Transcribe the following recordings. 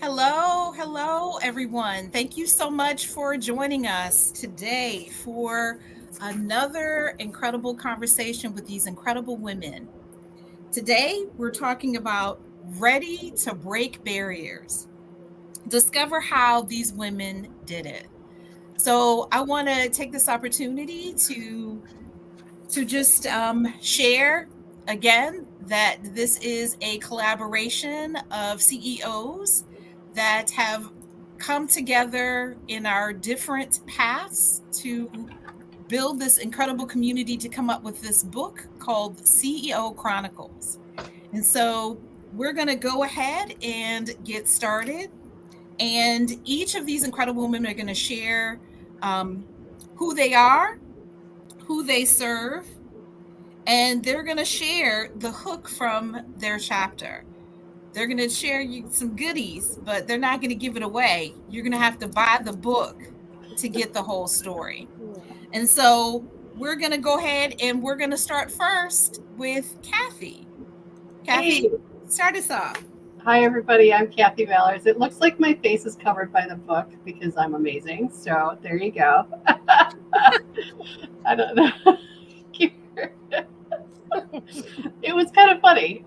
Hello, everyone. Thank you so much for joining us today for another incredible conversation with these incredible women. Today, we're talking about ready to break barriers. Discover how these women did it. So, I want to take this opportunity to just share again that this is a collaboration of CEOs that have come together in our different paths to build this incredible community to come up with this book called CEO Chronicles. And so we're going to go ahead and get started. And each of these incredible women are going to share um, who they are, who they serve, and they're going to share the hook from their chapter. They're going to share you some goodies, but they're not going to give it away. You're going to have to buy the book to get the whole story. And so we're going to go ahead and we're going to start first with Kathy. Hey, Kathy, start us off. hi everybody. I'm Kathy Mallers. It looks like my face is covered by the book because I'm amazing. So there you go. I don't know. It was kind of funny.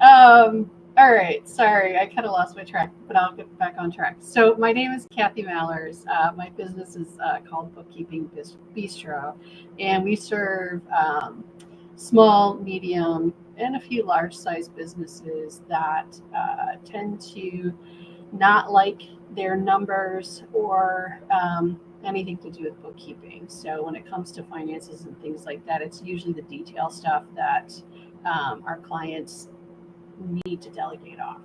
All right, sorry, I kind of lost my track, but I'll get back on track. So my name is Kathy Mallers. My business is called Bookkeeping Bistro, and we serve small, medium, and a few large-sized businesses that tend to not like their numbers or anything to do with bookkeeping. So when it comes to finances and things like that, it's usually the detail stuff that our clients need to delegate off.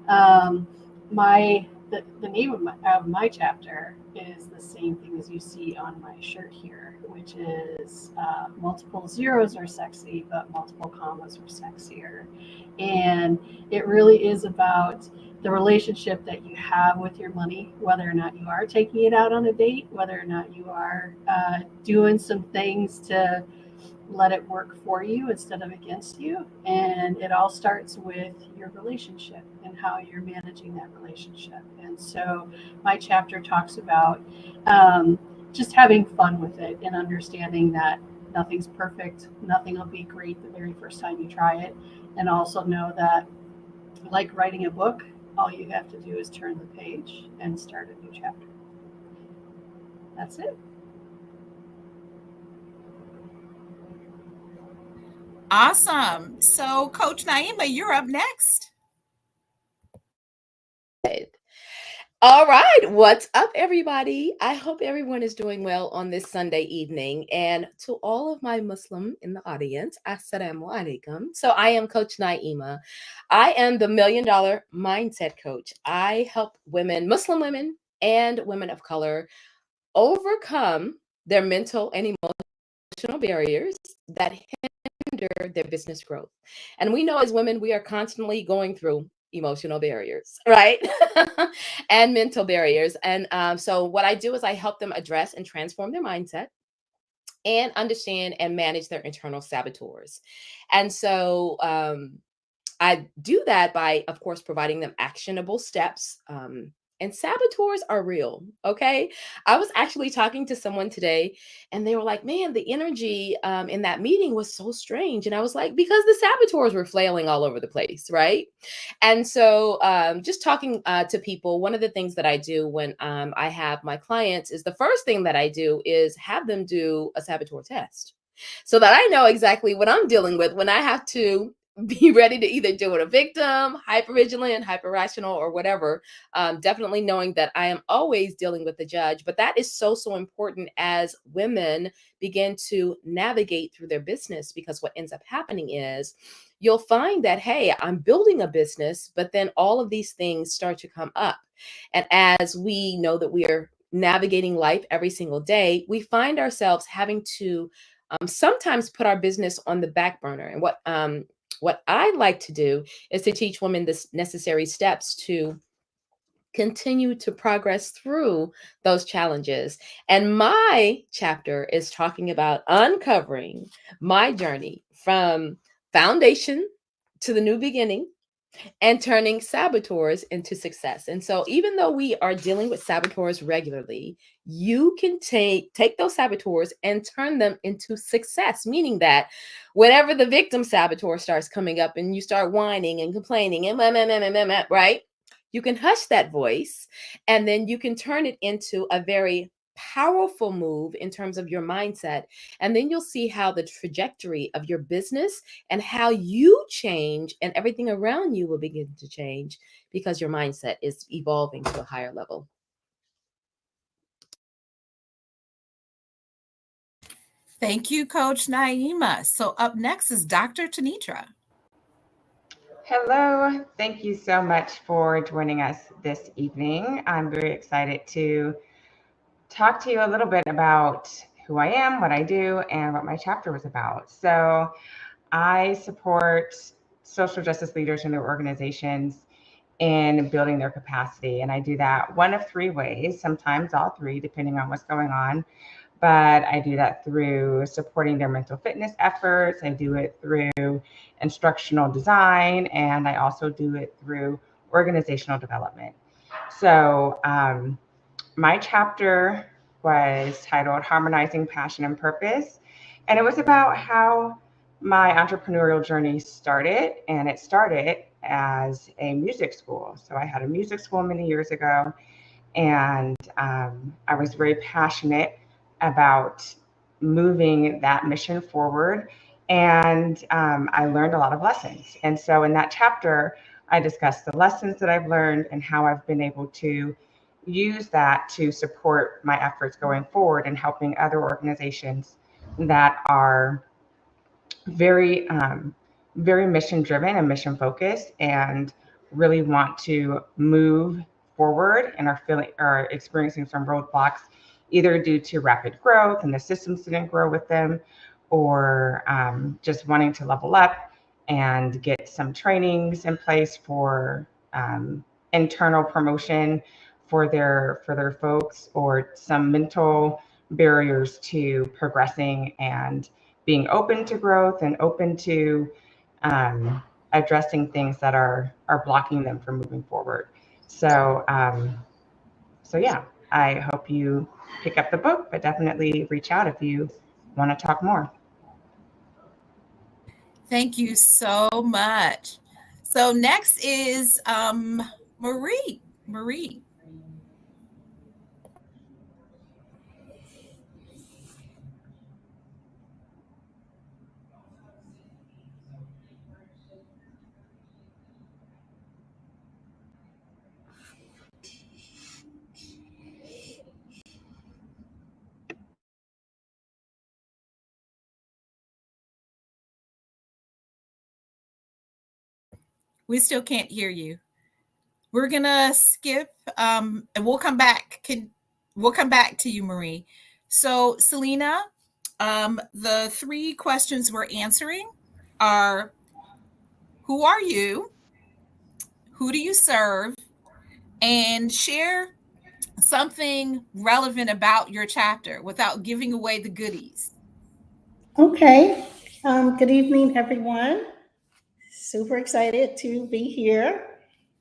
Um, the name of my chapter is the same thing as you see on my shirt here, which is multiple zeros are sexy, but multiple commas are sexier. And it really is about the relationship that you have with your money, whether or not you are taking it out on a date, whether or not you are doing some things to let it work for you instead of against you. And it all starts with your relationship and how you're managing that relationship. And so my chapter talks about just having fun with it and understanding that nothing's perfect, nothing will be great the very first time you try it. And also know that, like writing a book, all you have to do is turn the page and start a new chapter. That's it. Awesome. So, Coach Naima, you're up next. All right, what's up, everybody? I hope everyone is doing well on this Sunday evening. And to all of my Muslim in the audience, Assalamu alaikum. So, I am Coach Naima. I am the $1,000,000 mindset coach. I help women, Muslim women, and women of color overcome their mental and emotional barriers that hinder their business growth. And we know as women, we are constantly going through emotional barriers, right? And mental barriers. And so, what I do is I help them address and transform their mindset and understand and manage their internal saboteurs. And so, I do that by, of course, providing them actionable steps. And saboteurs are real. Okay. I was actually talking to someone today and they were like, man, the energy in that meeting was so strange. And I was like, because the saboteurs were flailing all over the place. Right. And so, just talking to people, one of the things that I do when I have my clients is the first thing that I do is have them do a saboteur test so that I know exactly what I'm dealing with when I have to be ready to either deal with a victim, hypervigilant, hyper rational, or whatever. Definitely knowing that I am always dealing with the judge. But that is so important as women begin to navigate through their business, because what ends up happening is you'll find that, hey, I'm building a business, but then all of these things start to come up. And as we know that we are navigating life every single day, we find ourselves having to sometimes put our business on the back burner. And what I like to do is to teach women the necessary steps to continue to progress through those challenges. And my chapter is talking about uncovering my journey from foundation to the new beginning, and turning saboteurs into success. And so even though we are dealing with saboteurs regularly, you can take those saboteurs and turn them into success, meaning that whenever the victim saboteur starts coming up and you start whining and complaining and right? You can hush that voice, and then you can turn it into a very powerful move in terms of your mindset. And then you'll see how the trajectory of your business and how you change and everything around you will begin to change because your mindset is evolving to a higher level. Thank you, Coach Naima. So up next is Dr. Tanitra. Hello, thank you so much for joining us this evening. I'm very excited to talk to you a little bit about who I am, what I do, and what my chapter was about. So I support social justice leaders in their organizations in building their capacity. And I do that one of three ways, sometimes all three, depending on what's going on. But I do that through supporting their mental fitness efforts. I do it through instructional design, and I also do it through organizational development. So my chapter was titled Harmonizing Passion and Purpose, and it was about how my entrepreneurial journey started, and it started as a music school. So I had a music school many years ago, and I was very passionate about moving that mission forward. And I learned a lot of lessons. And so in that chapter, I discussed the lessons that I've learned and how I've been able to use that to support my efforts going forward and helping other organizations that are very, very mission driven and mission focused and really want to move forward and are experiencing some roadblocks, either due to rapid growth and the systems didn't grow with them, or just wanting to level up and get some trainings in place for internal promotion for their folks, or some mental barriers to progressing and being open to growth and open to addressing things that are blocking them from moving forward. So yeah, I hope you pick up the book, but definitely reach out if you want to talk more. Thank you so much. So next is Marie. Marie. We still can't hear you. We're gonna skip and we'll come back. We'll come back to you, Marie. So Selena, the three questions we're answering are: who are you? Who do you serve? And share something relevant about your chapter without giving away the goodies. Okay. Good evening, everyone. Super excited to be here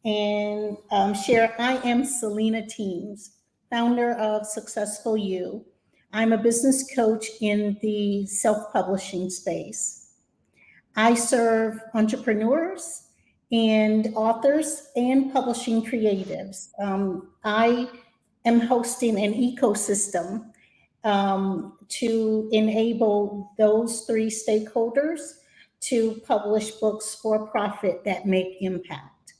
and share. I am Selena Teams, founder of Successful You. I'm a business coach in the self-publishing space. I serve entrepreneurs and authors and publishing creatives. I am hosting an ecosystem to enable those three stakeholders to publish books for profit that make impact.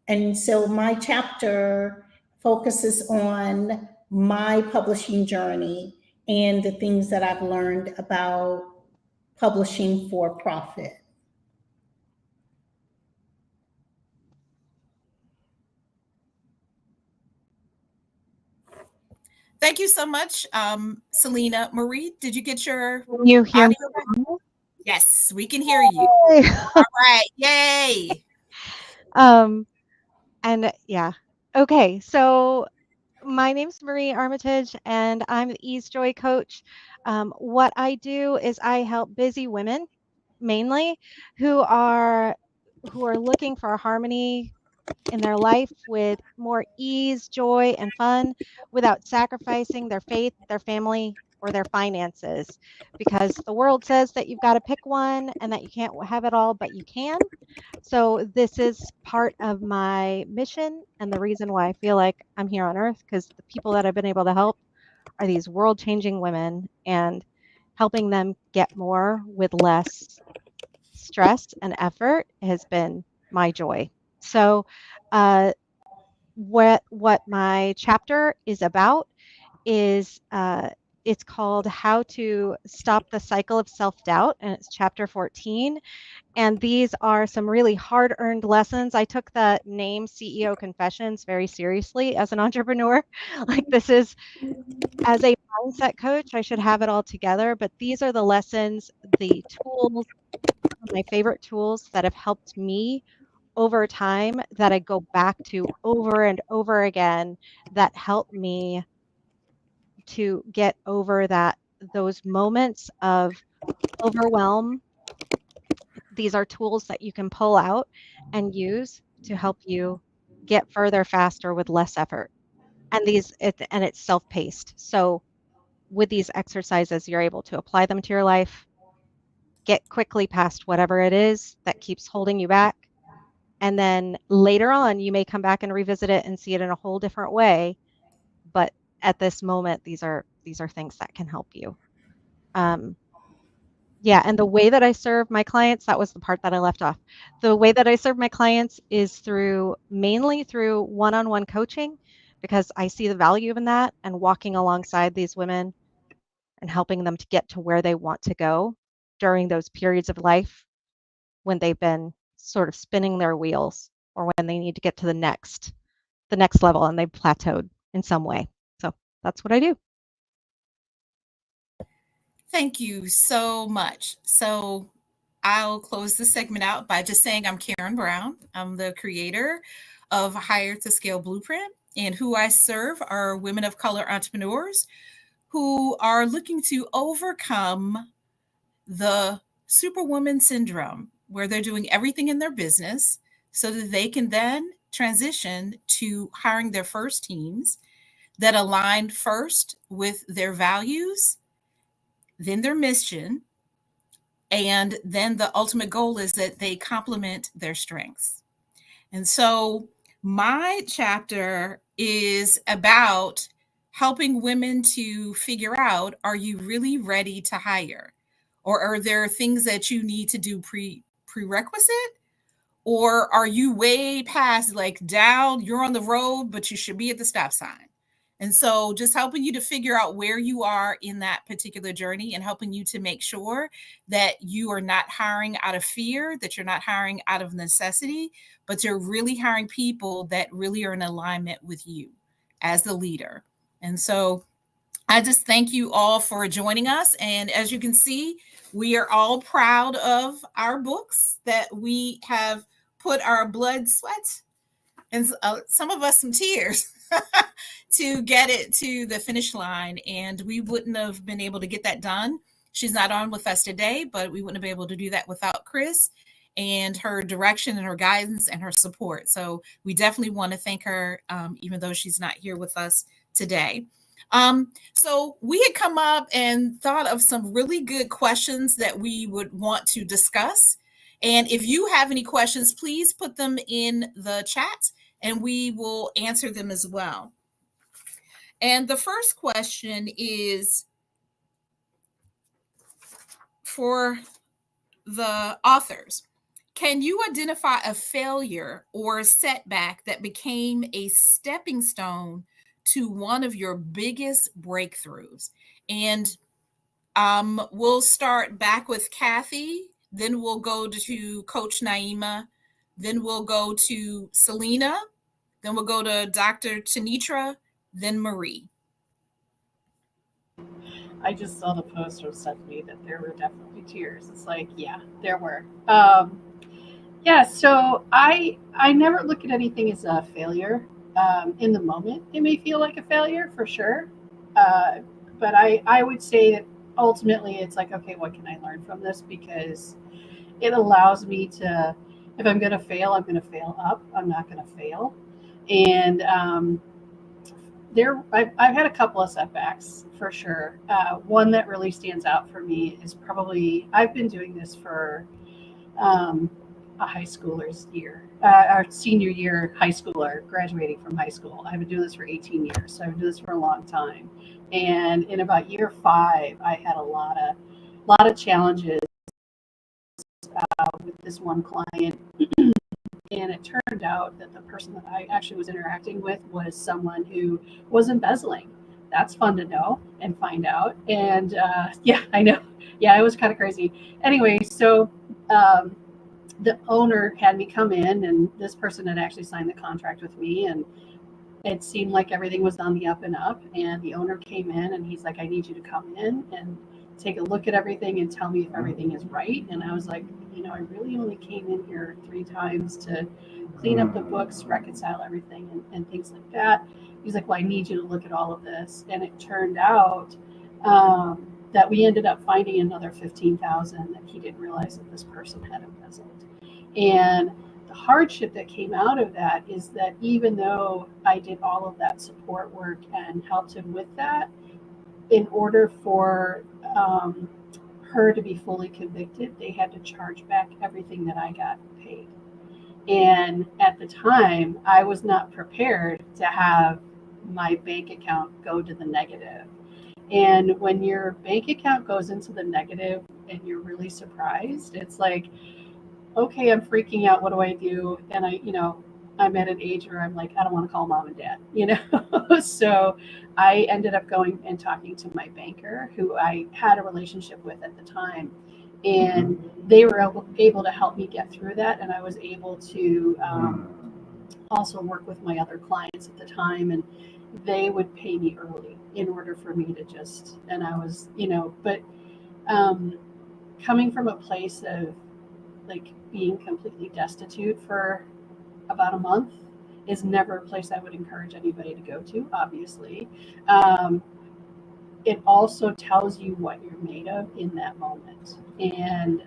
And so my chapter focuses on my publishing journey and the things that I've learned about publishing for profit. Thank you so much, Selena. Marie, did you get your You hear me? Yes, we can hear you. All right, yay. And yeah. Okay, so my name's Marie Armitage, and I'm the Ease Joy coach. What I do is I help busy women, mainly, who are who are looking for a harmony in their life with more ease, joy, and fun without sacrificing their faith, their family, or their finances. Because the world says that you've got to pick one and that you can't have it all, but you can. So, this is part of my mission and the reason why I feel like I'm here on earth, because the people that I've been able to help are these world changing women, and helping them get more with less stress and effort has been my joy. So, what my chapter is about is it's called How to Stop the Cycle of Self-Doubt, and it's chapter 14. And these are some really hard-earned lessons. I took the name CEO Confessions very seriously as an entrepreneur. Like, this is, as a mindset coach, I should have it all together, but these are the lessons, the tools, my favorite tools that have helped me over time, that I go back to over and over again, that help me to get over those moments of overwhelm. These are tools that you can pull out and use to help you get further faster with less effort. And it's self-paced. So with these exercises, you're able to apply them to your life, get quickly past whatever it is that keeps holding you back. And then later on, you may come back and revisit it and see it in a whole different way. But at this moment, these are things that can help you. Yeah, and the way that I serve my clients, that was the part that I left off. The way that I serve my clients is mainly through one-on-one coaching, because I see the value in that, and walking alongside these women and helping them to get to where they want to go during those periods of life when they've been sort of spinning their wheels, or when they need to get to the next level and they've plateaued in some way. So that's what I do. Thank you so much. So I'll close this segment out by just saying I'm Karen Brown. I'm the creator of Hire to Scale Blueprint, and who I serve are women of color entrepreneurs who are looking to overcome the superwoman syndrome, where they're doing everything in their business so that they can then transition to hiring their first teams that align first with their values, then their mission, and then the ultimate goal is that they complement their strengths. And so my chapter is about helping women to figure out, are you really ready to hire? Or are there things that you need to do prerequisite? Or are you way past, like, down, you're on the road, but you should be at the stop sign? And so just helping you to figure out where you are in that particular journey, and helping you to make sure that you are not hiring out of fear, that you're not hiring out of necessity, but you're really hiring people that really are in alignment with you as the leader. And so I just thank you all for joining us. And as you can see, we are all proud of our books that we have put our blood, sweat, and some of us some tears to get it to the finish line. And we wouldn't have been able to get that done. She's not on with us today, but we wouldn't have been able to do that without Chris and her direction and her guidance and her support. So we definitely want to thank her, even though she's not here with us today. So we had come up and thought of some really good questions that we would want to discuss. And if you have any questions, please put them in the chat and we will answer them as well. And the first question is for the authors. Can you identify a failure or a setback that became a stepping stone to one of your biggest breakthroughs? And we'll start back with Kathy, then we'll go to Coach Naima, then we'll go to Selena, then we'll go to Dr. Tanitra, then Marie. I just saw the post from Stephanie that there were definitely tears. It's like, yeah, there were. Yeah, so I never look at anything as a failure. In the moment, it may feel like a failure for sure. But I would say that ultimately it's like, okay, what can I learn from this? Because it allows me to If I'm going to fail, I'm going to fail up. I'm not going to fail. And I've had a couple of setbacks for sure. One that really stands out for me is probably, I've been doing this for a high schooler's year, our senior year high schooler graduating from high school. I've been doing this for 18 years, so I've been doing this for a long time. And in about year 5, I had a lot of challenges with this one client. And it turned out that the person that I actually was interacting with was someone who was embezzling. That's fun to know and find out. And yeah, I know. Yeah, it was kind of crazy. Anyway, so the owner had me come in, and this person had actually signed the contract with me, and it seemed like everything was on the up and up. And the owner came in, and he's like, I need you to come in and take a look at everything and tell me if everything is right. And I was like, I really only came in here 3 times to clean up the books, reconcile everything, and things like that. He's like, well, I need you to look at all of this. And it turned out that we ended up finding another $15,000 that he didn't realize that this person had embezzled. And the hardship that came out of that is that even though I did all of that support work and helped him with that, in order for her to be fully convicted, they had to charge back everything that I got paid. And at the time, I was not prepared to have my bank account go to the negative. And when your bank account goes into the negative and you're really surprised, it's like, okay, I'm freaking out. What do I do? And I'm at an age where I'm like, I don't want to call mom and dad, So I ended up going and talking to my banker, who I had a relationship with at the time. And they were able to help me get through that. And I was able to also work with my other clients at the time. And they would pay me early in order for me to just, and I was, but coming from a place of like being completely destitute for about a month is never a place I would encourage anybody to go to, obviously. It also tells you what you're made of in that moment. And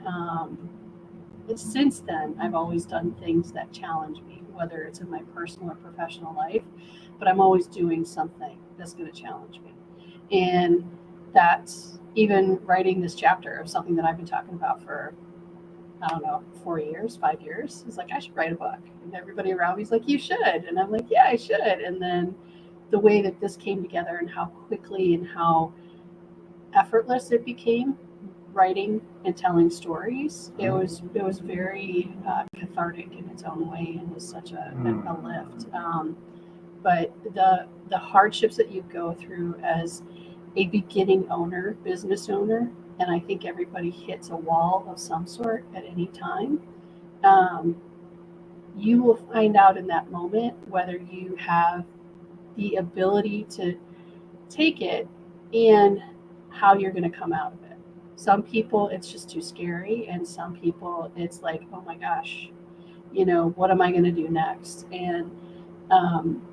since then, I've always done things that challenge me, whether it's in my personal or professional life, but I'm always doing something that's going to challenge me. And that's even writing this chapter of something that I've been talking about for, I don't know, 4 years, 5 years. It's like, I should write a book. And everybody around me is like, you should. And I'm like, yeah, I should. And then the way that this came together and how quickly and how effortless it became, writing and telling stories, it was very cathartic in its own way, and was such a lift. But the hardships that you go through as a beginning owner, business owner, and I think everybody hits a wall of some sort at any time, you will find out in that moment whether you have the ability to take it and how you're going to come out of it. Some people, it's just too scary. And some people, it's like, oh my gosh, what am I going to do next? And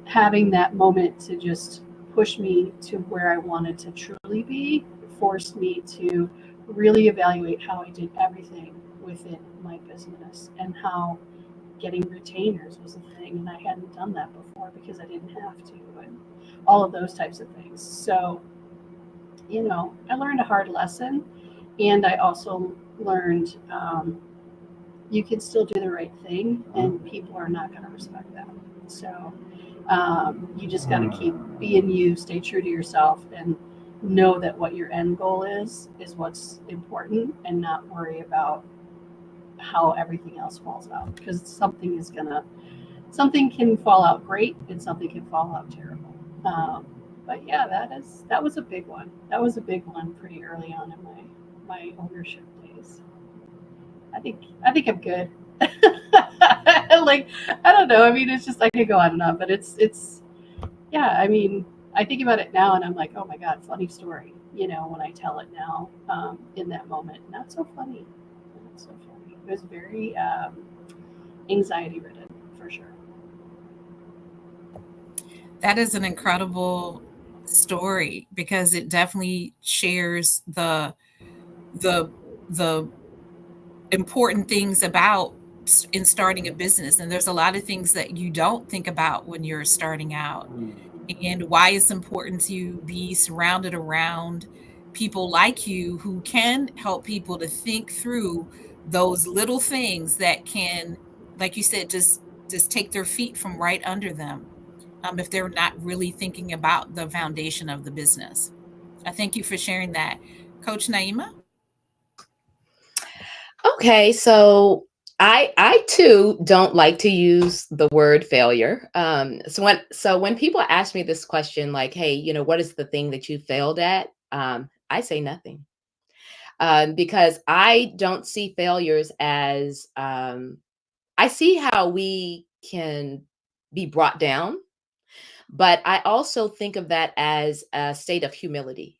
having that moment to just push me to where I wanted to truly be forced me to really evaluate how I did everything within my business, and how getting retainers was a thing, and I hadn't done that before because I didn't have to, and all of those types of things. So, I learned a hard lesson, and I also learned you can still do the right thing, and people are not going to respect that. So you just got to keep being you, stay true to yourself, and know that what your end goal is what's important, and not worry about how everything else falls out, because something can fall out great and something can fall out terrible. But yeah, that was a big one. That was a big one pretty early on in my ownership days. I think I'm good. Like, I don't know. I mean, it's just, I could go on and on, but it's yeah. I mean, I think about it now and I'm like, oh my God, funny story. When I tell it now, in that moment, not so funny. Not so funny. It was very anxiety ridden, for sure. That is an incredible story, because it definitely shares the important things about in starting a business. And there's a lot of things that you don't think about when you're starting out, and why it's important to be surrounded around people like you who can help people to think through those little things that can, like you said, just take their feet from right under them, if they're not really thinking about the foundation of the business. I thank you for sharing that. Coach Naima? Okay, so I too don't like to use the word failure. So when people ask me this question, like, hey, what is the thing that you failed at? I say nothing, because I don't see failures as I see how we can be brought down, but I also think of that as a state of humility.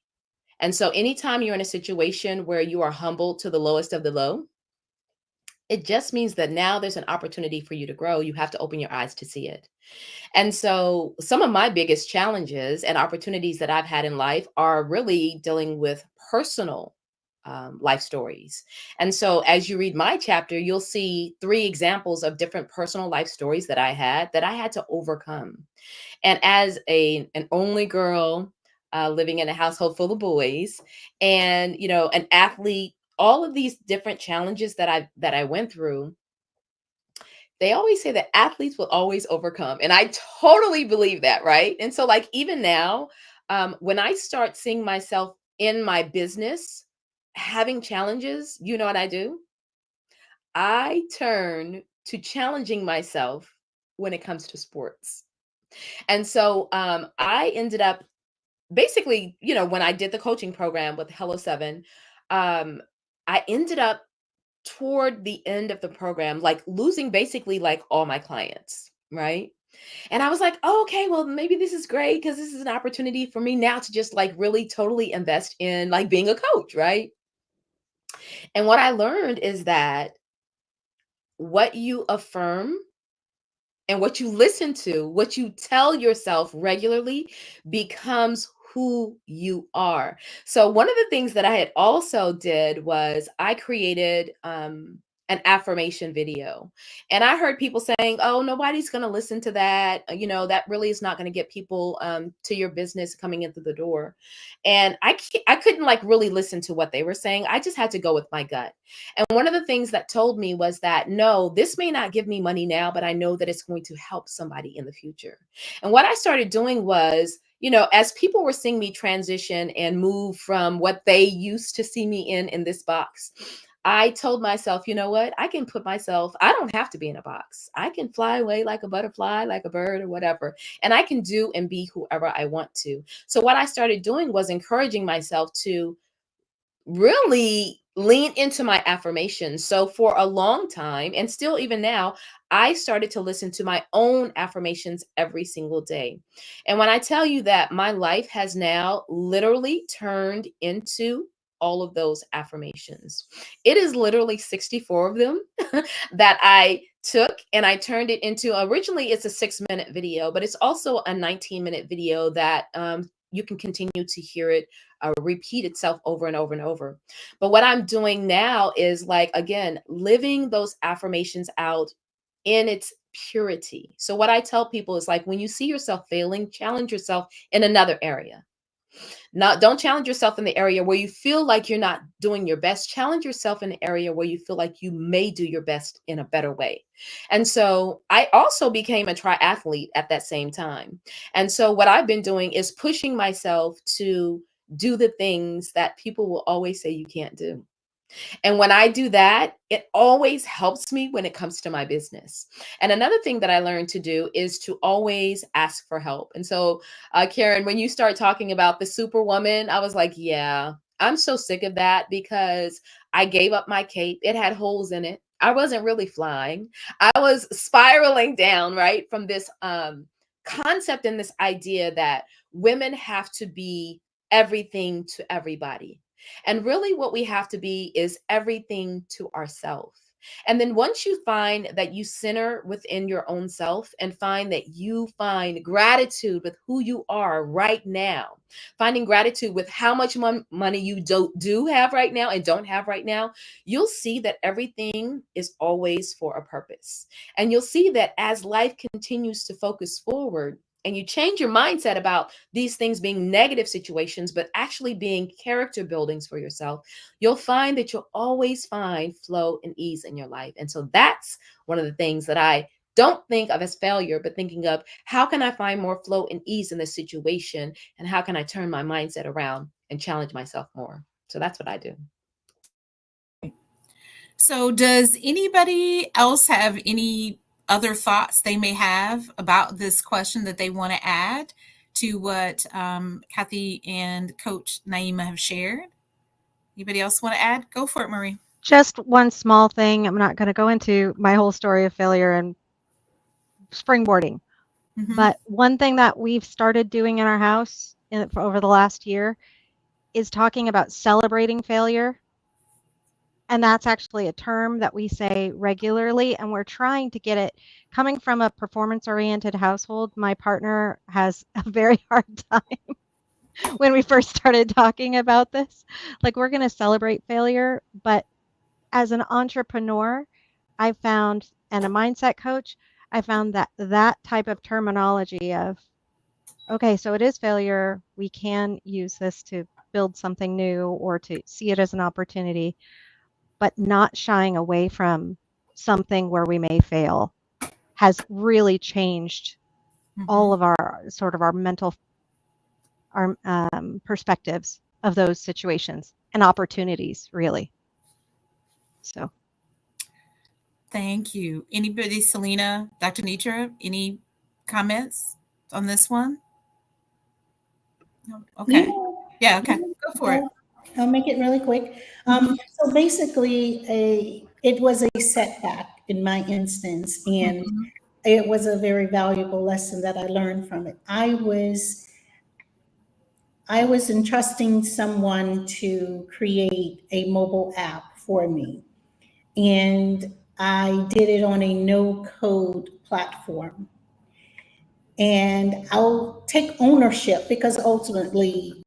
And so anytime you're in a situation where you are humbled to the lowest of the low, it just means that now there's an opportunity for you to grow. You have to open your eyes to see it. And so some of my biggest challenges and opportunities that I've had in life are really dealing with personal life stories. And so as you read my chapter, you'll see 3 examples of different personal life stories that I had to overcome. And as an only girl, living in a household full of boys, and an athlete, all of these different challenges that I went through, they always say that athletes will always overcome, and I totally believe that, right? And so, like, even now, when I start seeing myself in my business having challenges, you know what I do? I turn to challenging myself when it comes to sports. And so I ended up basically, when I did the coaching program with Hello Seven, um, I ended up toward the end of the program, like losing basically like all my clients, right? And I was like, oh, okay, well, maybe this is great because this is an opportunity for me now to just like really totally invest in like being a coach, right? And what I learned is that what you affirm and what you listen to, what you tell yourself regularly becomes who you are. So one of the things that I had also did was I created an affirmation video. And I heard people saying, oh, nobody's going to listen to that. That really is not going to get people to your business coming into the door. And I couldn't like really listen to what they were saying. I just had to go with my gut. And one of the things that told me was that, no, this may not give me money now, but I know that it's going to help somebody in the future. And what I started doing was, as people were seeing me transition and move from what they used to see me in this box, I told myself, you know what? I don't have to be in a box. I can fly away like a butterfly, like a bird or whatever. And I can do and be whoever I want to. So what I started doing was encouraging myself to really lean into my affirmations. So for a long time, and still even now, I started to listen to my own affirmations every single day. And when I tell you that my life has now literally turned into all of those affirmations, it is literally 64 of them that I took and I turned it into, originally it's a 6-minute video, but it's also a 19-minute video that you can continue to hear it repeat itself over and over and over. But what I'm doing now is, like, again, living those affirmations out in its purity. So what I tell people is, like, when you see yourself failing, challenge yourself in another area. Don't challenge yourself in the area where you feel like you're not doing your best. Challenge yourself in the area where you feel like you may do your best in a better way. And so I also became a triathlete at that same time. And so what I've been doing is pushing myself to do the things that people will always say you can't do. And when I do that, it always helps me when it comes to my business. And another thing that I learned to do is to always ask for help. And so, Karen, when you start talking about the superwoman, I was like, yeah, I'm so sick of that because I gave up my cape. It had holes in it. I wasn't really flying. I was spiraling down, right, from this concept and this idea that women have to be everything to everybody. And really, what we have to be is everything to ourselves. And then once you find that you center within your own self and find that you find gratitude with who you are right now, finding gratitude with how much money you do have right now and don't have right now, you'll see that everything is always for a purpose. And you'll see that as life continues to focus forward, and you change your mindset about these things being negative situations, but actually being character buildings for yourself, you'll find that you'll always find flow and ease in your life. And so that's one of the things that I don't think of as failure, but thinking of how can I find more flow and ease in this situation? And how can I turn my mindset around and challenge myself more? So that's what I do. So does anybody else have any other thoughts they may have about this question that they want to add to what Kathy and Coach Naima have shared? Anybody else want to add? Go for it, Marie. Just one small thing. I'm not going to go into my whole story of failure and springboarding. But one thing that we've started doing in our house over the last year is talking about celebrating failure. And that's actually a term that we say regularly, and we're trying to get it coming from a performance-oriented household. My partner has a very hard time when we first started talking about this. Like, we're going to celebrate failure, but as an entrepreneur, I found, and a mindset coach, I found that that type of terminology of, okay, so it is failure. We can use this to build something new or to see it as an opportunity, but not shying away from something where we may fail has really changed all of our sort of our mental, our perspectives of those situations and opportunities, really. So. Thank you. Anybody, Selena, Dr. Nitra, any comments on this one? No? Okay. Yeah, okay. Go for it. I'll make it really quick. So basically, it was a setback in my instance, and it was a very valuable lesson that I learned from it. I was entrusting someone to create a mobile app for me, and I did it on a no-code platform. And I'll take ownership because ultimately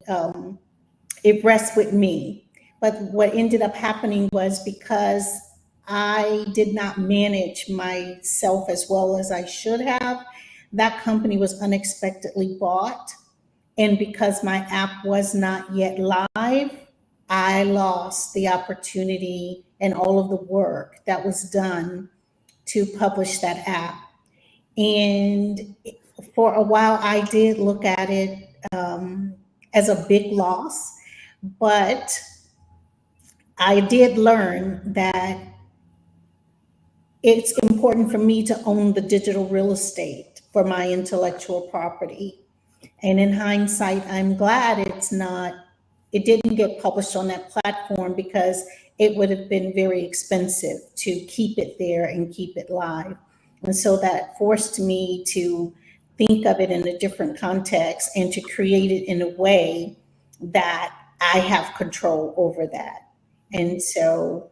it rests with me. But what ended up happening was because I did not manage myself as well as I should have, that company was unexpectedly bought. And because my app was not yet live, I lost the opportunity and all of the work that was done to publish that app. And for a while, I did look at it as a big loss, but I did learn that it's important for me to own the digital real estate for my intellectual property. And in hindsight, I'm glad it didn't get published on that platform because it would have been very expensive to keep it there and keep it live. And so that forced me to think of it in a different context and to create it in a way that I have control over that. And so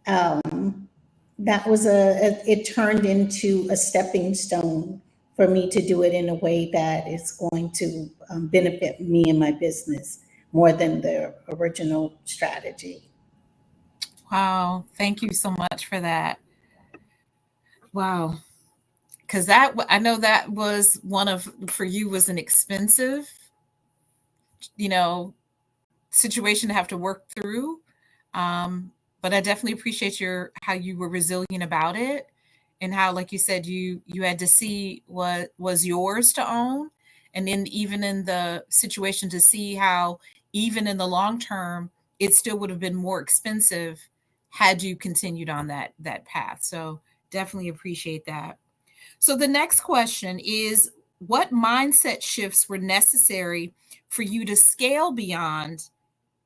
that was it turned into a stepping stone for me to do it in a way that is going to benefit me and my business more than the original strategy. Wow. Thank you so much for that. Wow. Because I know that was for you was an expensive, situation to have to work through. But I definitely appreciate how you were resilient about it, and how, like you said, you had to see what was yours to own, and then even in the situation to see how even in the long term it still would have been more expensive had you continued on that path. So definitely appreciate that. So the next question is, what mindset shifts were necessary for you to scale beyond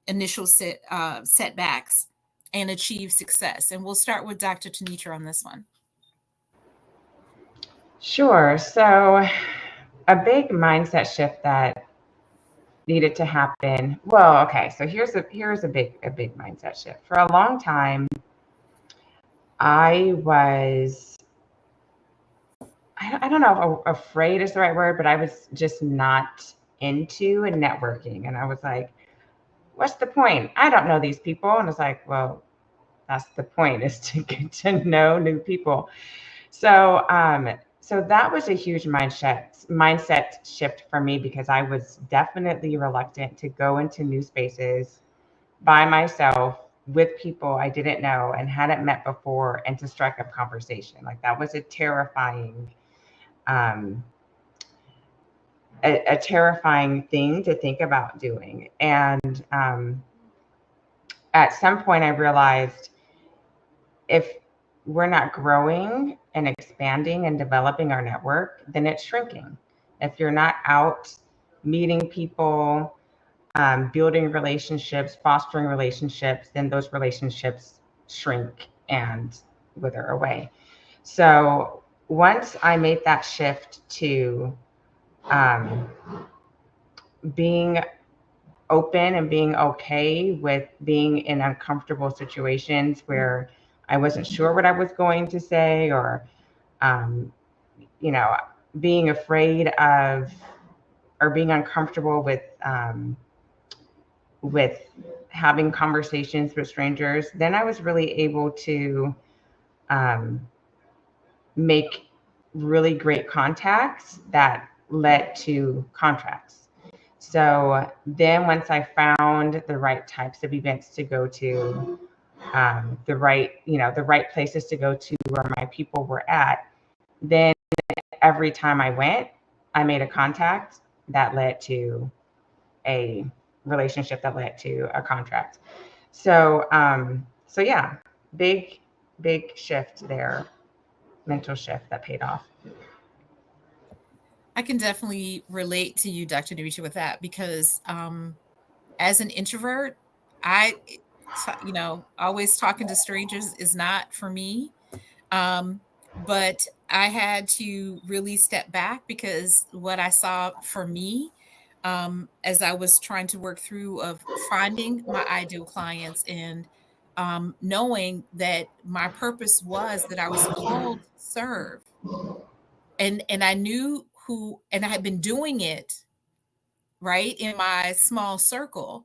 initial setbacks and achieve success? And we'll start with Dr. Tanitra on this one. Sure. So a big mindset shift that needed to happen. Well, okay. So here's a big mindset shift. For a long time, I was, I don't know if afraid is the right word, but I was just not into networking. And I was like, what's the point? I don't know these people. And it's like, well, that's the point, is to get to know new people. So, so that was a huge mindset shift for me, because I was definitely reluctant to go into new spaces by myself with people I didn't know and hadn't met before, and to strike up conversation. Like, that was a terrifying, um, a terrifying thing to think about doing. And at some point I realized, if we're not growing and expanding and developing our network, then it's shrinking. If you're not out meeting people, building relationships, fostering relationships, then those relationships shrink and wither away. So once I made that shift to being open and being okay with being in uncomfortable situations where I wasn't sure what I was going to say, or, you know, being afraid of, or being uncomfortable with having conversations with strangers, then I was really able to make really great contacts that led to contracts. So then once I found the right types of events to go to, the right places to go to where my people were at, then every time I went, I made a contact that led to a relationship that led to a contract. So, so yeah, big shift there, mental shift that paid off. I can definitely relate to you, Dr. Demetria, with that, because as an introvert, always talking to strangers is not for me. But I had to really step back, because what I saw for me, as I was trying to work through of finding my ideal clients, and knowing that my purpose was that I was called to serve, and I knew who, and I had been doing it right in my small circle.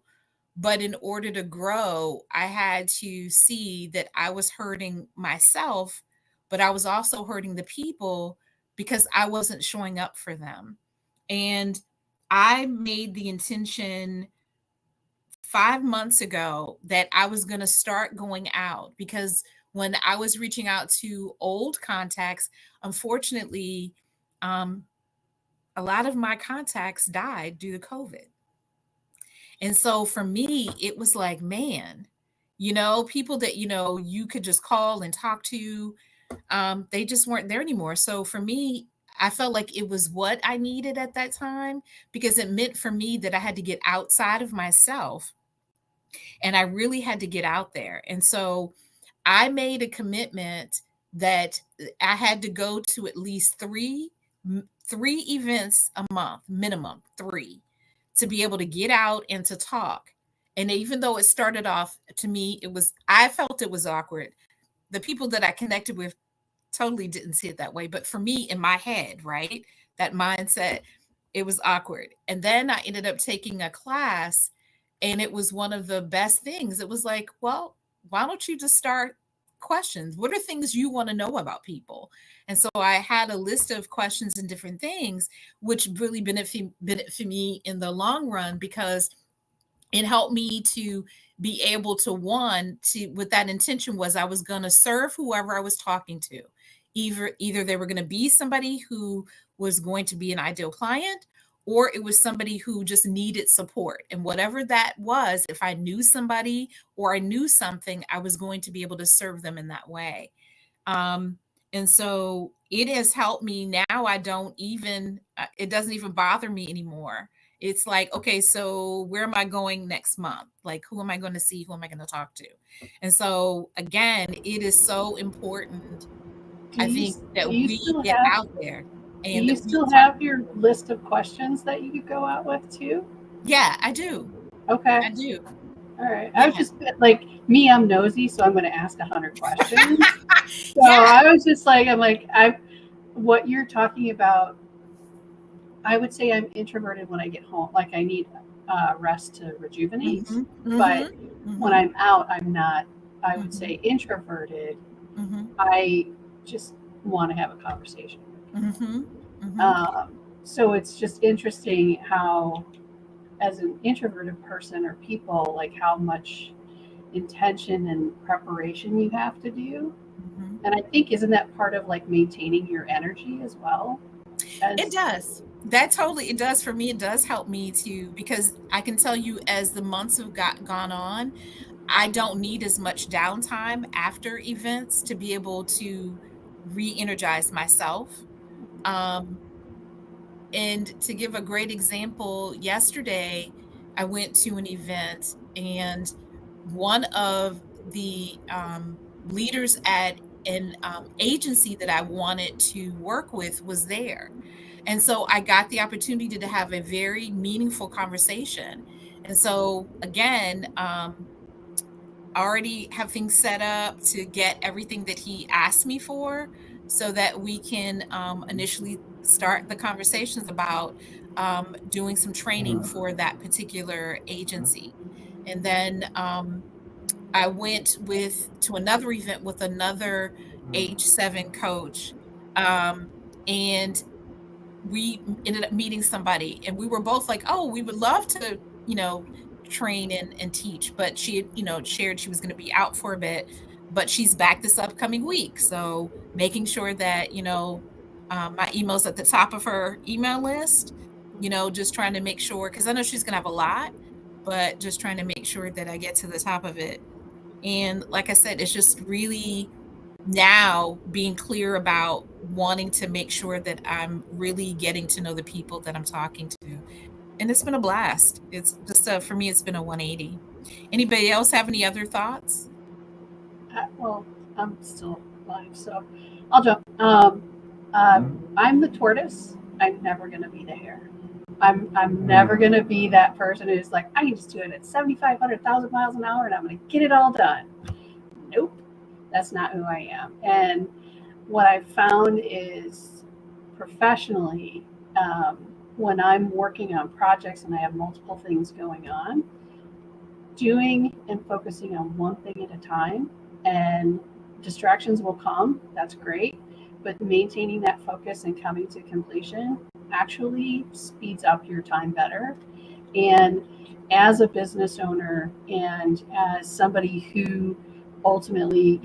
But in order to grow, I had to see that I was hurting myself, but I was also hurting the people, because I wasn't showing up for them. And I made the intention 5 months ago that I was going to start going out, because when I was reaching out to old contacts, unfortunately, a lot of my contacts died due to COVID. And so for me, it was like, man, people that, you could just call and talk to, they just weren't there anymore. So for me, I felt like it was what I needed at that time, because it meant for me that I had to get outside of myself, and I really had to get out there. And so I made a commitment that I had to go to at least three events a month, minimum 3, to be able to get out and to talk. And even though it started off, to me, I felt it was awkward. The people that I connected with totally didn't see it that way. But for me, in my head, right, that mindset, it was awkward. And then I ended up taking a class, and it was one of the best things. It was like, well, why don't you just start questions? What are things you want to know about people? And so I had a list of questions and different things, which really benefit me in the long run, because it helped me to be able to, with that intention, was I was going to serve whoever I was talking to. Either they were going to be somebody who was going to be an ideal client, or it was somebody who just needed support. And whatever that was, if I knew somebody or I knew something, I was going to be able to serve them in that way. And so it has helped me now. It doesn't even bother me anymore. It's like, okay, so where am I going next month? Like, who am I going to see? Who am I going to talk to? And so again, it is so important, I think, that we get out there. And do you still have your list of questions that you could go out with too? Yeah, I do. Okay. I do. All right. I was just like, me, I'm nosy, so I'm going to ask 100 questions. So Yeah. I was just like, what you're talking about, I would say I'm introverted when I get home. Like I need rest to rejuvenate. Mhm, But mhm, when mhm, I'm out, I'm not, I would mhm, say introverted. mhm, I just want to have a conversation. mhm, mhm, So it's just interesting how, as an introverted person or people, like how much intention and preparation you have to do. mhm. And I think, isn't that part of like maintaining your energy as well? It As does. That totally it does for me. It does help me to because I can tell you as the months have gone on, I don't need as much downtime after events to be able to re-energize myself. Um, and to give a great example, yesterday I went to an event and one of the leaders at an agency that I wanted to work with was there. And so I got the opportunity to have a very meaningful conversation. And so again, already have things set up to get everything that he asked me for so that we can initially start the conversations about doing some training for that particular agency. And then I went with to another event with another H7 coach, and we ended up meeting somebody and we were both like, oh, we would love to, train and teach. But she had, shared she was going to be out for a bit, but she's back this upcoming week. So making sure that, my email's at the top of her email list, just trying to make sure, because I know she's going to have a lot, but just trying to make sure that I get to the top of it. And like I said, it's just really now being clear about wanting to make sure that I'm really getting to know the people that I'm talking to. And it's been a blast. It's just for me, it's been a 180. Anybody else have any other thoughts? well, I'm still alive, so I'll jump. I'm the tortoise. I'm never going to be the hare. I'm never going to be that person who's like, I can just do it at 7,500 miles an hour and I'm going to get it all done. Nope, that's not who I am. And what I've found is professionally, when I'm working on projects and I have multiple things going on, doing and focusing on one thing at a time, and distractions will come, that's great, but maintaining that focus and coming to completion actually speeds up your time better. And as a business owner and as somebody who ultimately,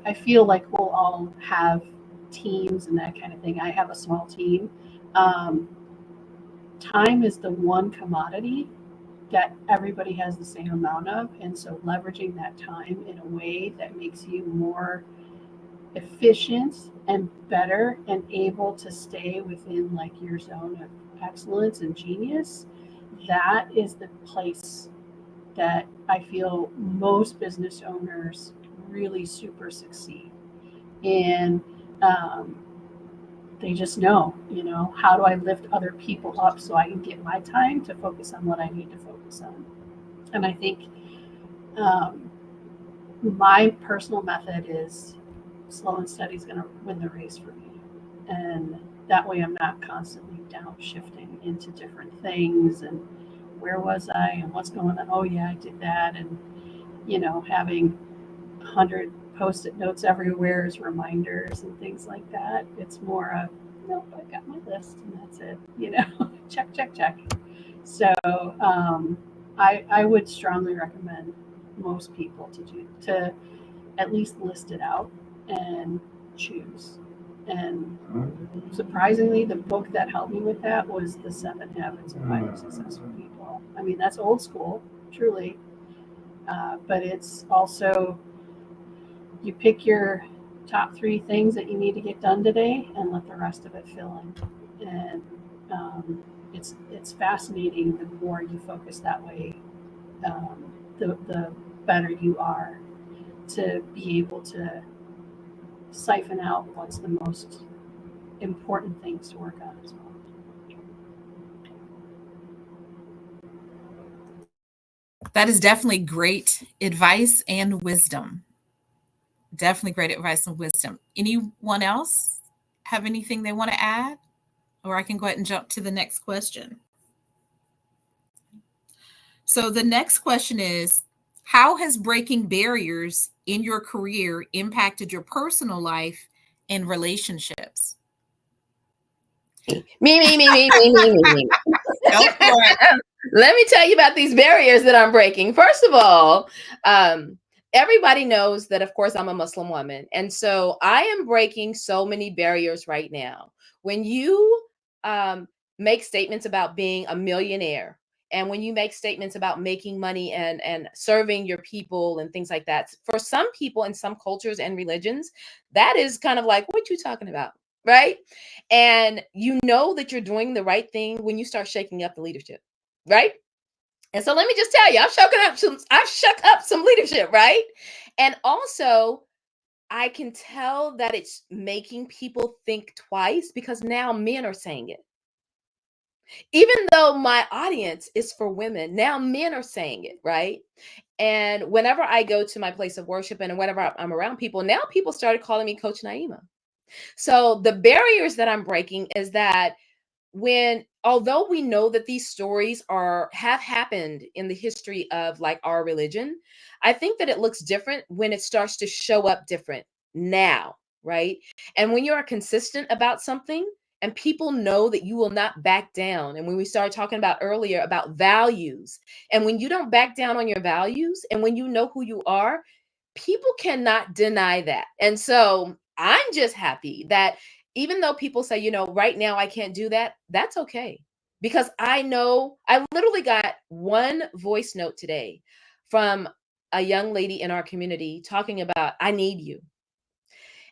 I feel like we'll all have teams and that kind of thing. I have a small team. Um, Time is the one commodity that everybody has the same amount of. And so leveraging that time in a way that makes you more efficient and better and able to stay within like your zone of excellence and genius, that is the place that I feel most business owners really super succeed. And um, they just know, how do I lift other people up so I can get my time to focus on what I need to focus on. And I think um, my personal method is slow and steady is going to win the race for me. And that way I'm not constantly downshifting into different things and where was I and what's going on. Oh yeah, I did that. And, having 100 post-it notes everywhere as reminders and things like that. It's more of, nope, I got my list and that's it, check, check, check. So I would strongly recommend most people to at least list it out and choose. And surprisingly, the book that helped me with that was The 7 Habits of Highly Successful People. I mean, that's old school, truly, but it's also, you pick your top 3 things that you need to get done today and let the rest of it fill in. And it's fascinating. The more you focus that way, the better you are to be able to siphon out what's the most important things to work on as well. That is definitely great advice and wisdom. Definitely great advice and wisdom. Anyone else have anything they want to add? Or I can go ahead and jump to the next question. So the next question is, how has breaking barriers in your career impacted your personal life and relationships? Me. Go for it. Let me tell you about these barriers that I'm breaking. First of all, everybody knows that, of course, I'm a Muslim woman. And so I am breaking so many barriers right now. When you make statements about being a millionaire, and when you make statements about making money and serving your people and things like that, for some people in some cultures and religions, that is kind of like, what you talking about? Right? And you know that you're doing the right thing when you start shaking up the leadership, right? And so let me just tell you, I've shook up some leadership, right? And also, I can tell that it's making people think twice because now men are saying it. Even though my audience is for women, now men are saying it, right? And whenever I go to my place of worship and whenever I'm around people, now people started calling me Coach Naima. So the barriers that I'm breaking is that although we know that these stories have happened in the history of like our religion, I think that it looks different when it starts to show up different now, right? And when you are consistent about something and people know that you will not back down. And when we started talking about earlier about values, and when you don't back down on your values and when you know who you are, people cannot deny that. And so I'm just happy that even though people say, right now I can't do that, that's okay. Because I know I literally got one voice note today from a young lady in our community talking about, I need you.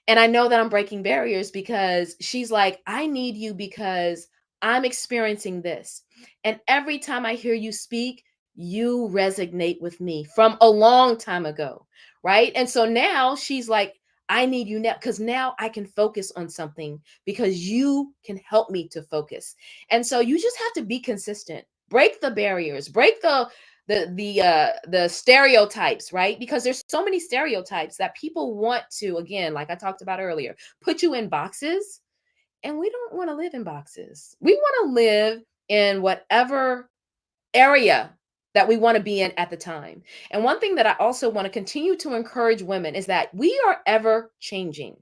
And I know that I'm breaking barriers because she's like, I need you because I'm experiencing this. And every time I hear you speak, you resonate with me from a long time ago, right? And so now she's like, I need you now because now I can focus on something because you can help me to focus. And so you just have to be consistent, break the barriers, break the stereotypes, right? Because there's so many stereotypes that people want to, again, like I talked about earlier, put you in boxes. And we don't want to live in boxes. We want to live in whatever area that we want to be in at the time. And one thing that I also want to continue to encourage women is that we are ever changing.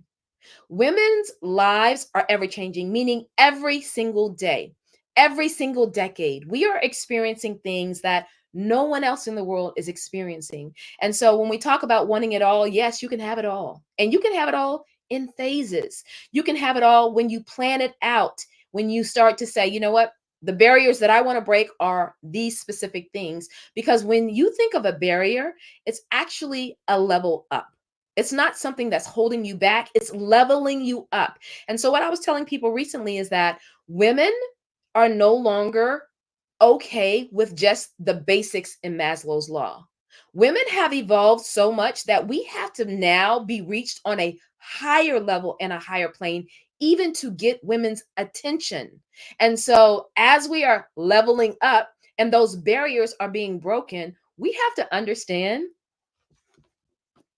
Women's lives are ever changing, meaning every single day, every single decade, we are experiencing things that no one else in the world is experiencing. And so when we talk about wanting it all, yes, you can have it all. And you can have it all in phases. You can have it all when you plan it out, when you start to say, you know what? The barriers that I want to break are these specific things. Because when you think of a barrier, it's actually a level up. It's not something that's holding you back. It's leveling you up. And so what I was telling people recently is that women are no longer okay with just the basics in Maslow's law. Women have evolved so much that we have to now be reached on a higher level and a higher plane, even to get women's attention. And so as we are leveling up and those barriers are being broken, we have to understand